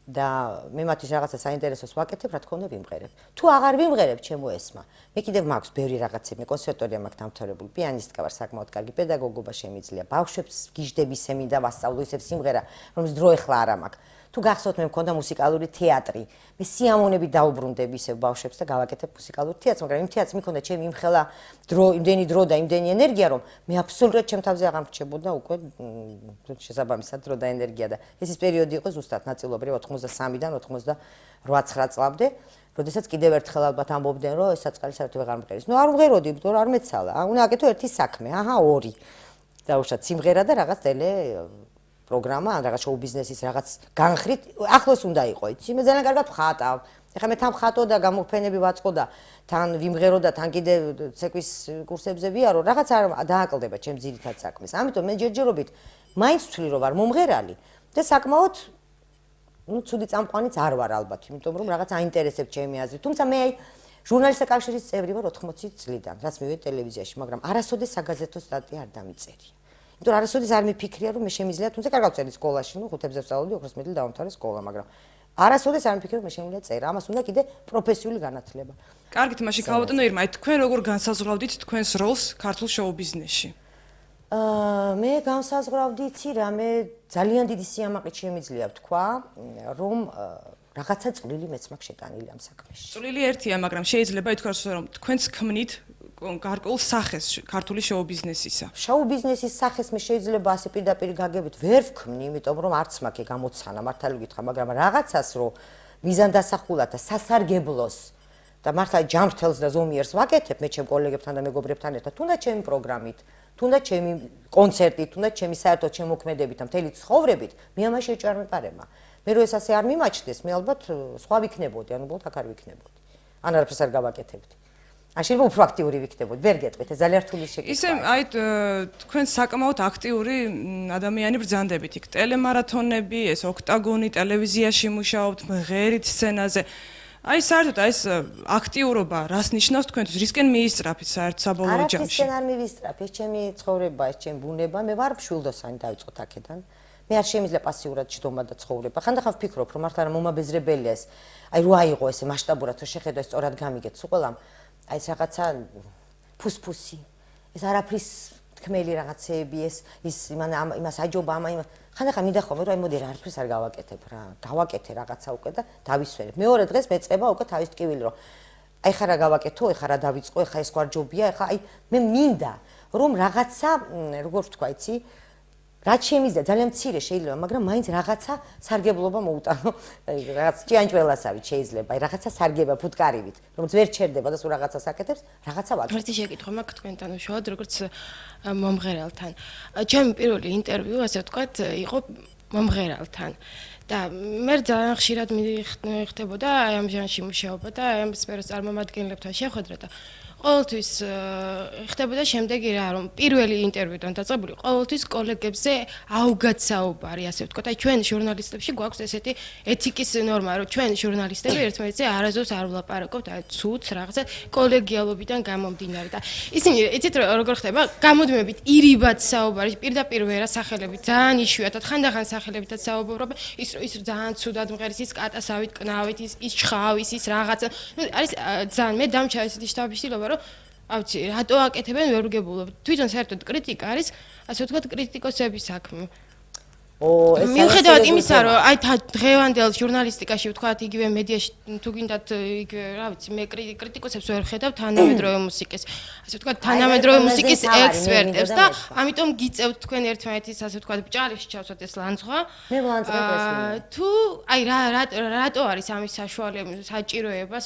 და მე მათი რაღაცა საინტერესოს ვაკეთებ, რა თქმა უნდა ვიმღერებ. თუ აღარ ვიმღერებ, ჩემო ესმა. მე კიდევ მაქვს ბევრი რაღაცები, მე კონსერვატორია მაქვს დამთავრებული, პიანისტკა ვარ, საკმაოდ კარგი პედაგოგობა შემიძლია. ბავშვებს გიждები ისე მინდა ვასწავლო ისე სიმღერა, რომელიც დრო ეხლა არ მაქვს. თუ გახსოვთ მე მქონდა მუსიკალური თეატრი. მე სიამოვნებით დაუბრუნდები ისევ ბავშვებს და გავაკეთებ მუსიკალურ თეატრს, მაგრამ იმ თეატრს მქონდა ჩემი იმხელა დრო, იმდენი დრო და იმდენი ენერგია, რომ მე აბსოლუტურად ჩემ თავზე აღარ მრჩებოდა უკვე შესაბამისად დრო და ენერგია და ეს ის პერიოდი იყო ზუსტად ნაწილობრივ 83-დან 88-9 წლამდე, როდესაც კიდევ ერთხელ ალბათ ამბობდნენ, რომ ეს საწყალი საერთოდ აღარ მღერის. ნუ არ მღეროდი, იმიტომ რომ არ მეცალა. უნდა აკეთო ერთი საქმე, აჰა, 2. დაუშვათ სიმღერა და რაღაც ტელე პროგრამა, ან რაღაც შოუ ბიზნესის რაღაც განხრით ახლოს უნდა იყო, იცი? მე ძალიან კარგად ვხატავ. ეხლა მე თან ხატო და გამოფენები ვაწყო და თან ვიმღერო და თან კიდე ცეკვის კურსებზე ვიარო, რაღაც არ დააკლდება ჩემს ძირითად საქმეს. ამიტომ მე ჯერჯერობით მაინც ვთვლი რომ ვარ მომღერალი და საკმაოდ ცუდი წამყვანიც არ ვარ ალბათ, იმიტომ რომ რაღაც აინტერესებს ჩემი აზრი. თუმცა მე ჟურნალისტთა კავშირის წევრი ვარ 80 წლიდან, რაც მივედი ტელევიზიაში, მაგრამ არასოდეს საგაზეთო სტატია არ დამიწერია. იმიტომ რომ არასოდეს არ მიფიქრია რომ მე შემიძლია, თუმცა კარგად ვწერი სკოლაში, ხუთებზე ვსწავლობდი, ოქროს მედლით დავამთავრე სკოლა, მაგრამ არასოდეს არ მიფიქრე რომ მე შემიძლია წერა. ამას უნდა კიდე პროფესიული განათლება. კარგით, მაშინ ქალბატონო ირმა, თქვენ როგორ განსაზღვრავდით თქვენს როლს ქართულ შოუ-ბიზნესში? მე განსაზღვრავდი იცი რა, მე ძალიან დიდი სიამაყით შემიძლია ვთქვა, რომ რაღაცა წვლილი მეც მაქვს შეტანილი ამ საქმეში. წვლილი ერთია, მაგრამ შეიძლება ითქვას რომ თქვენს ქმნით გარკვეულ სახეს ქართული შოუ-ბიზნესისა. შოუ-ბიზნესის სახეს მე შეიძლება ასე პირდაპირ გაგებით ვერ ვქმნი, იმიტომ რომ არც მაქვს გამოცანა, მართალი გითხრა, მაგრამ რაღაცას რომ მიზანდასახულად და სასარგებლოს და მართლა ჯანმრთელს და ზომიერს ვაკეთებ მე ჩემ კოლეგებთან და მეგობრებთან ერთად, თუნდაც ჩემი პროგრამით, თუნდაც ჩემი კონცერტით, თუნდაც ჩემი საერთოდ შემოქმედებით და მთელი ცხოვრებით, მე ამაში შეჭარ არ მეპარება. მე რო ეს ასე არ მიმაჩნდეს, მე ალბათ სხვა ვიქნებოდი, ანუ უბრალოდ აქ არ ვიქნებოდი. ან არაფერს არ გავაკეთებდი. ან შეიძლება უფრო აქტიური ვიქნებოდი, ვერ გეტყვით, ეს ძალიან რთული შეკითხვაა. ისე აი თქვენ საკმაოდ აქტიური ადამიანი ბრძანდებით იქ ტელემარათონები, ეს ოქტაგონი, ტელევიზიაში მუშაობთ, მღერით სცენაზე. აი საერთოდ ეს აქტიურობა რას ნიშნავს თქვენთვის? რისკენ მიისწრაფით საერთოდ საბოლოო ჯამში? არაფერს არ მივისწრაფ, ეს ჩემი ცხოვრება, ეს ჩემი ბუნება, მე ვარ მშვილდოსანი დავიწყოთ აქედან. მე არ შემიძლია პასიურად ჯდომა და ცხოვრება. ხანდახან ვფიქრობ, რომ მართლა მომაბეზრებელია ეს. აი რო აიღო ესე მასშტაბურად, რო შეხედო ეს სწორად გამიგეთ სულ აი ეს რაღაცა ფუსფუსი. ეს არაფრის თქმელი რაღაცეები, ის იმას აჯობა, ხანდახან მინდა ხოლმე რომ აი მოდი რა არაფერს არ გავაკეთებ რა. დავაკეთე რაღაცა უკვე და დავისვენებ. მეორე დღეს მეწება უკვე თავის ტკივილი რომ აი ხა რა გავაკეთო, ეხა რა დავიწყო, ეხა ეს გვარჯობია, ეხა აი მე მინდა რომ რაღაცა როგორ ვთქვა, იცი? რაც შემიძლია ძალიან მცირე შეიძლება, მაგრამ მაინც რაღაცა სარგებლობა მოუტანო, რაღაც ჭიანჭველასავით შეიძლება, აი რაღაცა სარგება ფუტკარივით, რომელიც ვერ ჩერდება და სულ რაღაცას აკეთებს, რაღაცა ვაკეთებ. ერთი შეკითხვა მაქვს თქვენთან უშუალოდ, როგორც მომღერალთან. ჩემი პირველი ინტერვიუ, ასე ვთქვათ, იყო მომღერალთან. და მე ძალიან ხშირად მიხდებოდა აი ამ ჟანრში მუშაობა და აი ამ სფეროს წარმომადგენლებთან შეხვედრა და ყოველთვის ხდებოდა შემდეგი რა, რომ პირველი ინტერვიუდან დაწყებული ყოველთვის კოლეგებზე აუგად საუბარი, ასე ვთქვათ. აი ჩვენ ჟურნალისტებში გვაქვს ესეთი ეთიკის ნორმა, რომ ჩვენ ჟურნალისტები ერთმანეთზე არასდროს არ ვლაპარაკობთ, აი ცუც რაღაცა კოლეგიალობიდან გამომდინარე და ისინი იცით როგორ ხდება? გამოდმებით ირიბად საუბარი, პირდაპირ ვერა სახელებით, ძალიან იშვიათად, ხანდახან სახელებითაც საუბრობენ, ის ძალიან ცუდად მღერის, ის კატასავით, კნავით, ის ჩხავის, ის რაღაცა. ნუ არის ძალიან მე დამჩა ესეთი შთაბეჭდილება ავიცი, რატო აკეთებენ ვერ ვგებულობ. თვითონ საერთოდ კრიტიკა არის, ასე ვთქვათ, კრიტიკოსების საქმე. მიუხედავად იმისა, რომ აი დღევანდელ ჟურნალისტიკაში ვთქვათ, იგივე მედიაში თუ გინდათ იგივე, რა ვიცი, მე კრიტიკოსებს ვერ ხედავ თანამედროვე მუსიკის, ასე ვთქვათ, თანამედროვე მუსიკის ექსპერტებს და ამიტომ გიწევთ თქვენ ერთმანეთის, ასე ვთქვათ, ბჭარებში ჩავსვათ ეს ლანძღვა. მე ვლანძღებს თუ აი რატო არის ამის საშუალება, საჭიროება,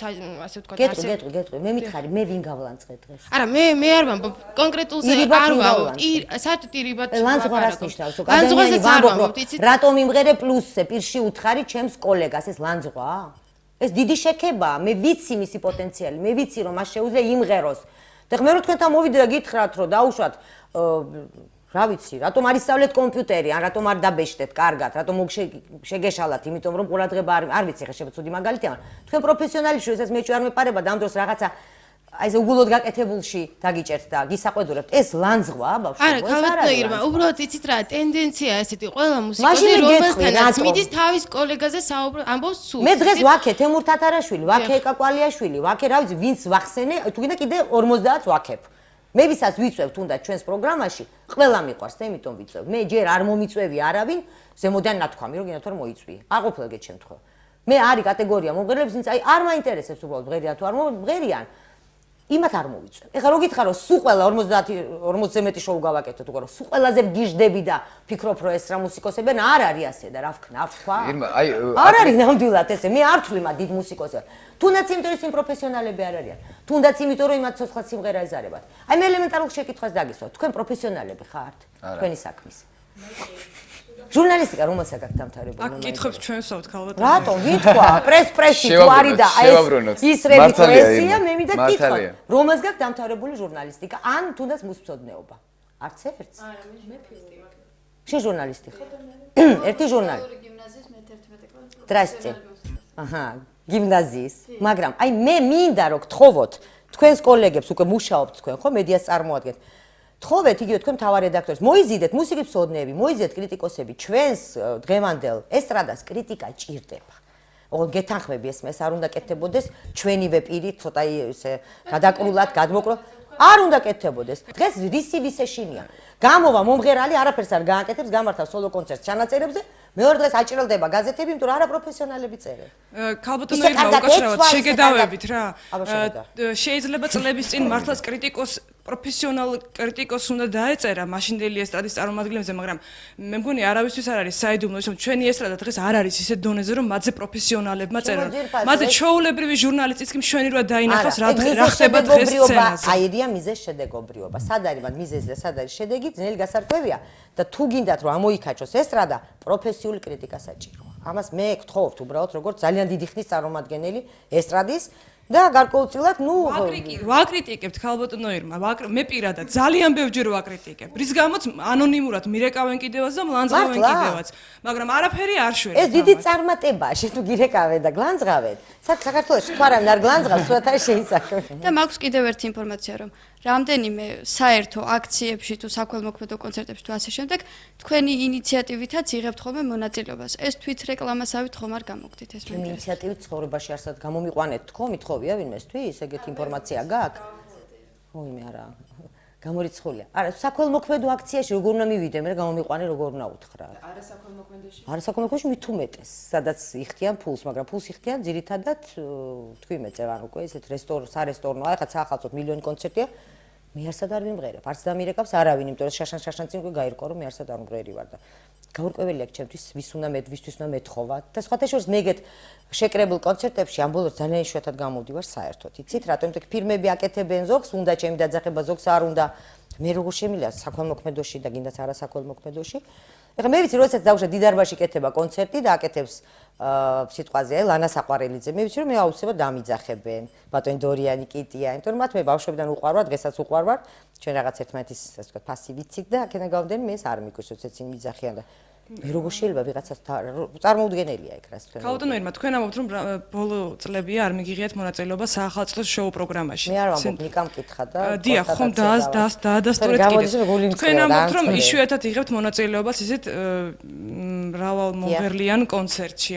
ასე ვთქვათ, გეტყვი, მე მითხარი, მე ვინ გავლანძღე დღეს? არა, მე არ ვამბობ, კონკრეტულზე არ ვამბობ. საერთოდ ირიბად ლანძღვა რას ნიშნავს? ლანძღვაზე ვამბობ. რატომ იმღერე პლუსზე პირში უთხარი ჩემს კოლეგას, ეს ლანძღვა? ეს დიდი შექებაა, მე ვიცი მისი პოტენციალი, მე ვიცი რომ მას შეუძლია იმღეროს. და მე რო თქვენთან მოვიდე და გითხრათ რომ დაუშვათ რა ვიცი, რატომ არ ისწავლეთ კომპიუტერი, ან რატომ არ დაბეჭდეთ კარგად, რატომ შეგეშალათ, იმიტომ რომ ყურადღება არ ვიცი, ხა შეიძლება ცუდი მაგალითია, მაგრამ თქვენ პროფესიონალებში ეს მე არ მეპარება და ამ დროს რაღაცა აი ეს უგულოდ გაკეთებულში დაგიჭერთ და გისაყვედურებთ, ეს ლანძღვა ბავშვებო, არა, ქალბატონო ირმა, უბრალოდ იცით რა, ტენდენცია ესეთი, ყველა მუსიკოსი რომელთანაც მიდის თავის კოლეგაზე ამბობს სულ. მე დღეს ვაქე თემურ თათარაშვილი, ვაქე ეკაკვალიაშვილი, ვაქე რა ვიცი, ვინც ვახსენე, თუ გინდა კიდე 50-ს ვაქებ. მე ვისაც ვიწევ თუნდაც ჩვენს პროგრამაში, ყველა მიყვარს და იმიტომ ვიწევ. მე ჯერ არ მომიწევი არავინ, ზემოდან ნათქვამი, რომ გინდათ რომ მოიწვიე. აყოფილ ეგეთ შემთხვევა. მე არის კატეგორია მომღერლებს, ვინც აი არ მაინტერესებს უბრალოდ მღერიან თუ არ მომღერიან. იმათ არ მოვიწევ. ეხლა რო გითხარო, სულ ყველა 40-ზე მეტი შოუ გავაკეთოთ, უყურო, სულ ყველაზე ვგიჟდები და ფიქრობ, რომ ეს რა მუსიკოსებენ არ არის ასე და რა ვქნა. ირმა, აი არ არის ნამდვილად ესე. მე არ ვთვლი მათ დიდ მუსიკოსებს. თუნდაც იმიტომ რომ პროფესიონალები არ არიან. თუნდაც იმიტომ რომ იმათ ცოცხლად სიმღერა ეზარებათ. აი მე ელემენტარულ შეკითხვას დაგისვათ. თქვენ პროფესიონალები ხართ თქვენი საქმის? ჟურნალისტიკა რომელსაც აქვს დამთავრებული? აქ კითხებს ჩვენ ვსვავთ ქალბატონო. რატომ გითხრა? პრესი თუ არის და შევაბრუნოთ. ეს ისრები მართალია, პრესია, ირმა. მე მინდა მართალია. კითხო. რომელსაც გაქვს დამთავრებული ჟურნალისტიკა ან თუნდაც მუსწოდნეობა? არც ერთს? არა, მე ფილმი. შენ ჟურნალისტი ხარ? ერთი ჟურნალი. გიმნაზიის მე-11 კლასი. Здрасте. აჰა, გიმნაზიის. მაგრამ აი მე მინდა რომ გთხოვოთ თქვენს კოლეგებს უკვე მუშაობთ თქვენ ხო მედიას წარმოადგენთ. თხოვეთ იგივე თქვენ მთავარ რედაქტორს, მოიზიდეთ მუსიკის მცოდნეები, მოიზიდეთ კრიტიკოსები, ჩვენს დღევანდელ ესტრადას კრიტიკა ჭირდება. ოღონდ გეთანხმები ეს არ უნდა კეთდებოდეს ჩვენივე პირით, ცოტა ესე გადაკრულად, გადმოკლო. არ უნდა კეთდებოდეს. დღეს რისი ვისეშინია. გამოვა მომღერალი არაფერს არ გააკეთებს, გამართავს სოლო კონცერტს ჩანაწერებზე. მეორე დღეს აჭრელდება გაზეთები, იმიტომ რომ არაპროფესიონალები წერენ. ქალბატონო ირმა უკავშირავად შეგედავებით რა. შეიძლება წლების წინ მართლაც პროფესიონალ კრიტიკოსს უნდა დაეწერა მაშინდელი ესტრადის წარმომადგენლებზე, მაგრამ მე მგონი არავისთვის არ არის საიდუმლო, რომ ჩვენი ესტრადა დღეს არ არის ისეთ დონეზე, რომ მათზე პროფესიონალებმა წერონ. მათზე ჩვეულებრივი ჟურნალისტიც კი მშვენივრად დაინახავს რა ხდება დღეს სცენაზე. აირია მიზეს შედეგობრიობა. სად არის მათ მიზეზი და სად არის შედეგი? ძნელი გასარკვევია და თუ გინდათ რომ ამოიქაჩოს ესტრადა, პროფესიული კრიტიკა საჭიროა. ამას მე გთხოვთ უბრალოდ როგორც ძალიან დიდი ხნის წარმომადგენელი ესტრადის და გარკვეულწილად ვაკრიტიკებთ ქალბატონო ირმა, მე პირადად ძალიან ბევრჯერ ვაკრიტიკებ. რის გამოც ანონიმურად მირეკავენ კიდევაც და მლანძღავენ კიდევაც, მაგრამ არაფერი არ შვერებს. ეს დიდი წარმატებაა, შე თუ გირეკავენ და გლანძღავენ. საქართველოში თუ არავინ არ გლანძღავს, სულაც არის შეისახება. და მაქვს კიდევ ერთი ინფორმაცია, რომ რამდენიმე საერთო აქციებში თუ საქველმოქმედო კონცერტებში თუ ასე შემდეგ, თქვენი ინიციატივითაც იღებთ ხოლმე მონაწილეობას. ეს თვით რეკლამასავით ხომ არ გამოგდით ეს მე. ინიციატივით ცხოვრებაში არსად გამომიყვანეთ თქო, მithოვია ვინმესთვის, ეგეთი ინფორმაცია გაქვს? ოიმე არა. გამორიცხულია. არა, საქველმოქმედო აქციაში როგორ უნდა მივიდე, მე გამომიყვანე როგორ უნდა უთხრა. არასაქველმოქმედოში მით უმეტეს, სადაც იხდიან ფულს, მაგრამ ფულს იხდიან ძირითადად თქვი მეწევ, ანუ უკვე ესეთ სარესტორნო, ახლა საახალწლოდ მილიონი კონცერტია. მე არსად არ ვიმღერებ, არც დამირეკავს არავინ, იმიტომ რომ შაშან წინ უკვე გაირკვა რომ მე არსად არ ვიმღერი ვარ და გაურკვეველი აქვს ჩემთვის ვის უნდა ვისთვის უნდა მეთხოვა და სხვათა შორის მე ეგეთ შეკრებულ კონცერტებში ამ ბოლოს ძალიან იშვიათად გამოვდივარ საერთოდ. იცით რატომ? იმიტომ ფირმები აკეთებენ ზოგს, უნდა ჩემი დაძახება ზოგს არ უნდა. მე როგორ შემიძლია საქველმოქმედოში და გინდაც არასაქველმოქმედოში. ეხლა მე ვიცი, როდესაც დავუშვათ დიდარბაში კეთება კონცერტი და აკეთებს სიტყვაზე ლანა საყვარელიძე. მე ვიცი რომ მე აუცილებლად დამიძახებენ. ბატონი დორიანი კიტია, იმიტომ რომ მათ მე ბავშვებიდან უყვარვარ, დღესაც უყვარვარ. ჩვენ რაღაც ერთმანეთის ასე ვთქვათ ფასი ვიცით და აქედან გავდენი მე ეს არ მიგვიშვს, როდესაც წინ მიძახიან და მე როგორ შეიძლება ვიღაცას წარმოუდგენელია ეგ რას თქვენ. ქალბატონო ირმა, თქვენ ამბობთ რომ ბოლო წლებია არ მიგიღიათ მონაწილეობა საახალწლო შოუ პროგრამაში. მე არ ვამბობ, ნიკამ კითხა და დიახ, ხომ დაადასტურეთ კიდე. თქვენ ამბობთ რომ იშვიათად იღებთ მონაწილეობას ისეთ მრავალ მომღერლიან კონცერტში.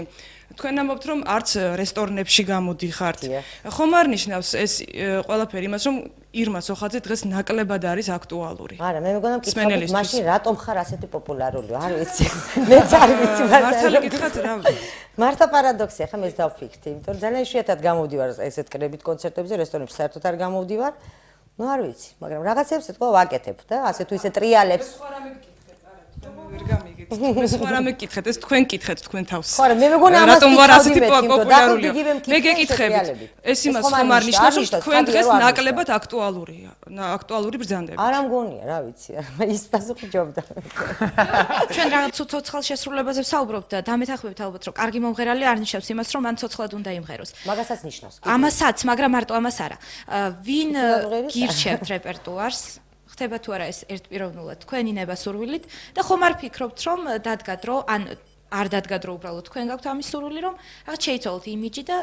თქვენ ამბობთ რომ არც რესტორნებში გამოდიხართ. ხომ არ ნიშნავს ეს ყველაფერი იმას რომ ირმა სოხაძე დღეს ნაკლებად არის აქტუალური. არა, მე მეგონა მკითხავთ მაშინ რატომ ხარ ასეთი პოპულარული? არ ვიცი. მეც არ ვიცი მართალი გითხრათ რა. მარტო პარადოქსია, ხა მეც დავფიქრდი, იმიტომ რომ ძალიან იშვიათად გამოვდივარ ესეთ კრებით კონცერტებზე, რესტორნებში საერთოდ არ გამოვდივარ. ნუ არ ვიცი, მაგრამ რაღაცებს ეთქვა ვაკეთებ და ასე თუ ისე ტრიალებს. ვერ გამიგეთ. ეს ხო არ მეკითხეთ, ეს თქვენ კითხეთ თქვენ თავს. ხო, მე მეგონა ამას რატომ ვარ ასეთი პოპულარული? მე გეკითხებით. ეს იმას ხომ არ ნიშნავს, რომ თქვენ დღეს ნაკლებად აქტუალურია, აქტუალური ბრძანდებით. არა მგონია, რა ვიცი, ის პასუხი ჯობდა. ჩვენ რაღაც ცოცხალ შესრულებაზე ვსაუბრობთ და დამეთანხმებით ალბათ, რომ კარგი მომღერალი არ ნიშნავს იმას, რომ მან ცოცხლად უნდა იმღეროს. მაგასაც ნიშნავს. ამასაც, მაგრამ მარტო ამას არა. ვინ გირჩევთ რეპერტუარს? ხდება თუ არა ეს ერთპიროვნულად თქვენი ნებასურვილით და ხომ არ ფიქრობთ რომ დადგა დრო ან არ დადგა დრო უბრალოდ თქვენ გაქვთ ამის სურვილი რომ რაღაც შეიცვალოთ იმიჯი და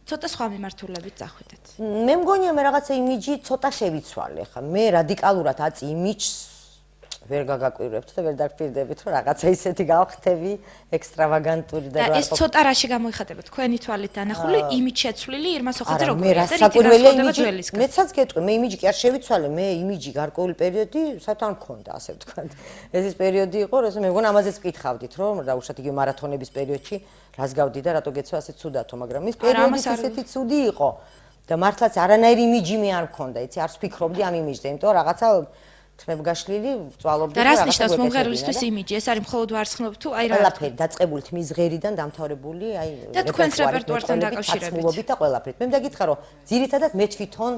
ცოტა სხვა მიმართულებით წახვიდეთ. მე მგონია მე რაღაცა იმიჯი ცოტა შევიცვალე ხა. მე რადიკალურად აწი იმიჯს ვერ გაგაკვირვებთ და ვერ დაგპირდებით რომ რაღაცა ისეთი გავხდები ექსტრავაგანტური და ეს ცოტა რაში გამოიხატება თქვენი თვალით დანახული იმიჯ შეცვლილი ირმა სოხაძე როგორ არის და საკურველია იმიჯი მეცაც გეტყვი მე იმიჯი კი არ შევიცვალე მე იმიჯი გარკვეული პერიოდი სათან მქონდა ასე ვთქვათ ეს ის პერიოდი იყო რომ მე მგონა ამაზეც ვკითხავდით რომ დაუშვათ იგი მარათონების პერიოდში რას გავდი და რატო გეცვა ასე ცუდათო მაგრამ ის პერიოდი ისეთი ცუდი იყო და მართლაც არანაირი იმიჯი მე არ მქონდა იცი არც ვფიქრობდი ამ იმიჯზე იმიტომ რომ რაღაცა თმებგაშლილი ვწვალობდი და რას ნიშნავს მომღერლისთვის იმიჯი ეს არის მხოლოდ ვარცხნობ თუ აი რა ყველაფერი დაწყებული თმის ღერიდან დამთავრებული აი და თქვენს რეპერტუართან დაკავშირებით და ყველაფრით მე მგითხა რომ ძირითადად მე თვითონ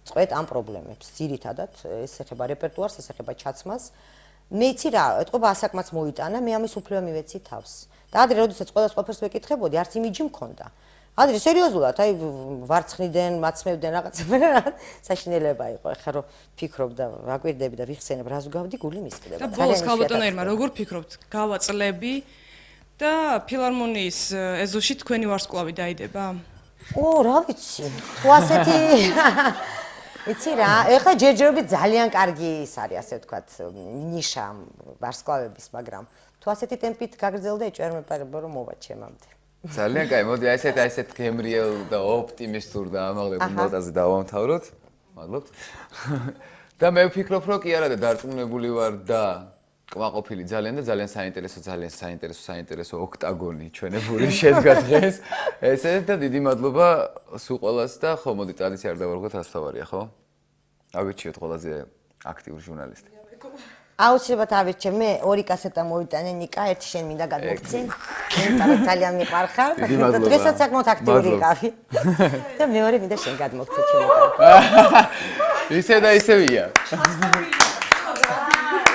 წყვეთ ამ პრობლემებს ძირითადად ეს ეხება რეპერტუარს ეს ეხება ჩაცმას მე იცი რა, ეთყობა ასაკმაც მოიტანა, მე ამის უფლება მივეცი თავს. და ადრე როდესაც ყველას ყოფერს ვეკითხებოდი, არც იმიჯი მქონდა. ადრე სერიოზულად, აი ვარცხნიდან, მაცმევდნენ რაღაცა, საშინელება იყო. ეხლა რომ ფიქრობ და ვაკვირდები და ვიხსენებ, რას გავდი, გული მისკდება. და ბოლოს ქალბატონო ერმა, როგორ ფიქრობთ, გავაწლები და ფილარმონიის ეზოში თქვენი ვარსკვლავი დაიდება? რა ვიცი. თუ ასეთი იცი რა, ეხლა ჯერჯერობით ძალიან კარგი ის არის, ასე ვთქვათ, ნიშა ვარსკვლავების, მაგრამ თუ ასეთი ტემპით გაგრძელდა, ეჭვერ მეპარება რომ მოვა ჩემამდე. ძალიან კაი, მოდი ასეთ გემრიელ და ოპტიმისტურ და ამაღლებულ ნოტაზე დავამთავროთ. მადლობთ. და მე ვფიქრობ, რომ კი არა და დარწმუნებული ვარ და კმაყოფილი ძალიან საინტერესო ოქტაგონი ჩვენებული შედგა დღეს. ესე და დიდი მადლობა სულ ყველას და ხო მოდი ტრადიცია არ დავარღვეთ, რაც თავარია, ხო? ავირჩიოთ ყველაზე აქტიური ჟურნალისტი. აუცილებლად ავირჩე, მე 2 კასეტა მოვიტანე ნიკა, ერთი შენ მინდა გადმოგცე. მე ძალიან მიყვარხარ. დღესაც საკმაოდ აქტიური ვიყავი. და მეორე მინდა შენ გადმოგცე ჩემო. ისე და ისევია.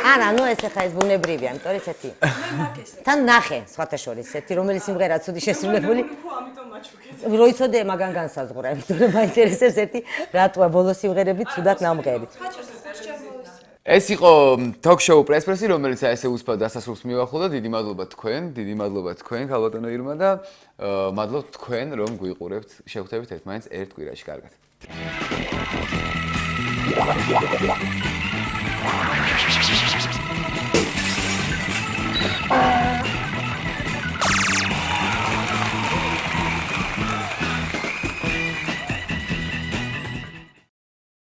არა, ნუ ეს ხა ეს ბუნებრივია, იმიტომ რომ ესეთი. თან ნახე, სხვათა შორის, ერთი რომელი სიმღერა ცუდი შესრულებული. როიცოდე მაგან განსაზღვრა, იმიტომ რომ მაინტერესებს ერთი რატოა ბოლო სიმღერები ცუდად ნამღერი. ეს იყო ток-შოუ პრესპრესი, რომელიც ესე უსფად დასასრულს მივახულდა. დიდი მადლობა თქვენ, ქალბატონო ირმა და მადლობთ თქვენ, რომ გვიყურებთ, შევხვდებით ერთმანეთს ერთ კვირაში. კარგად.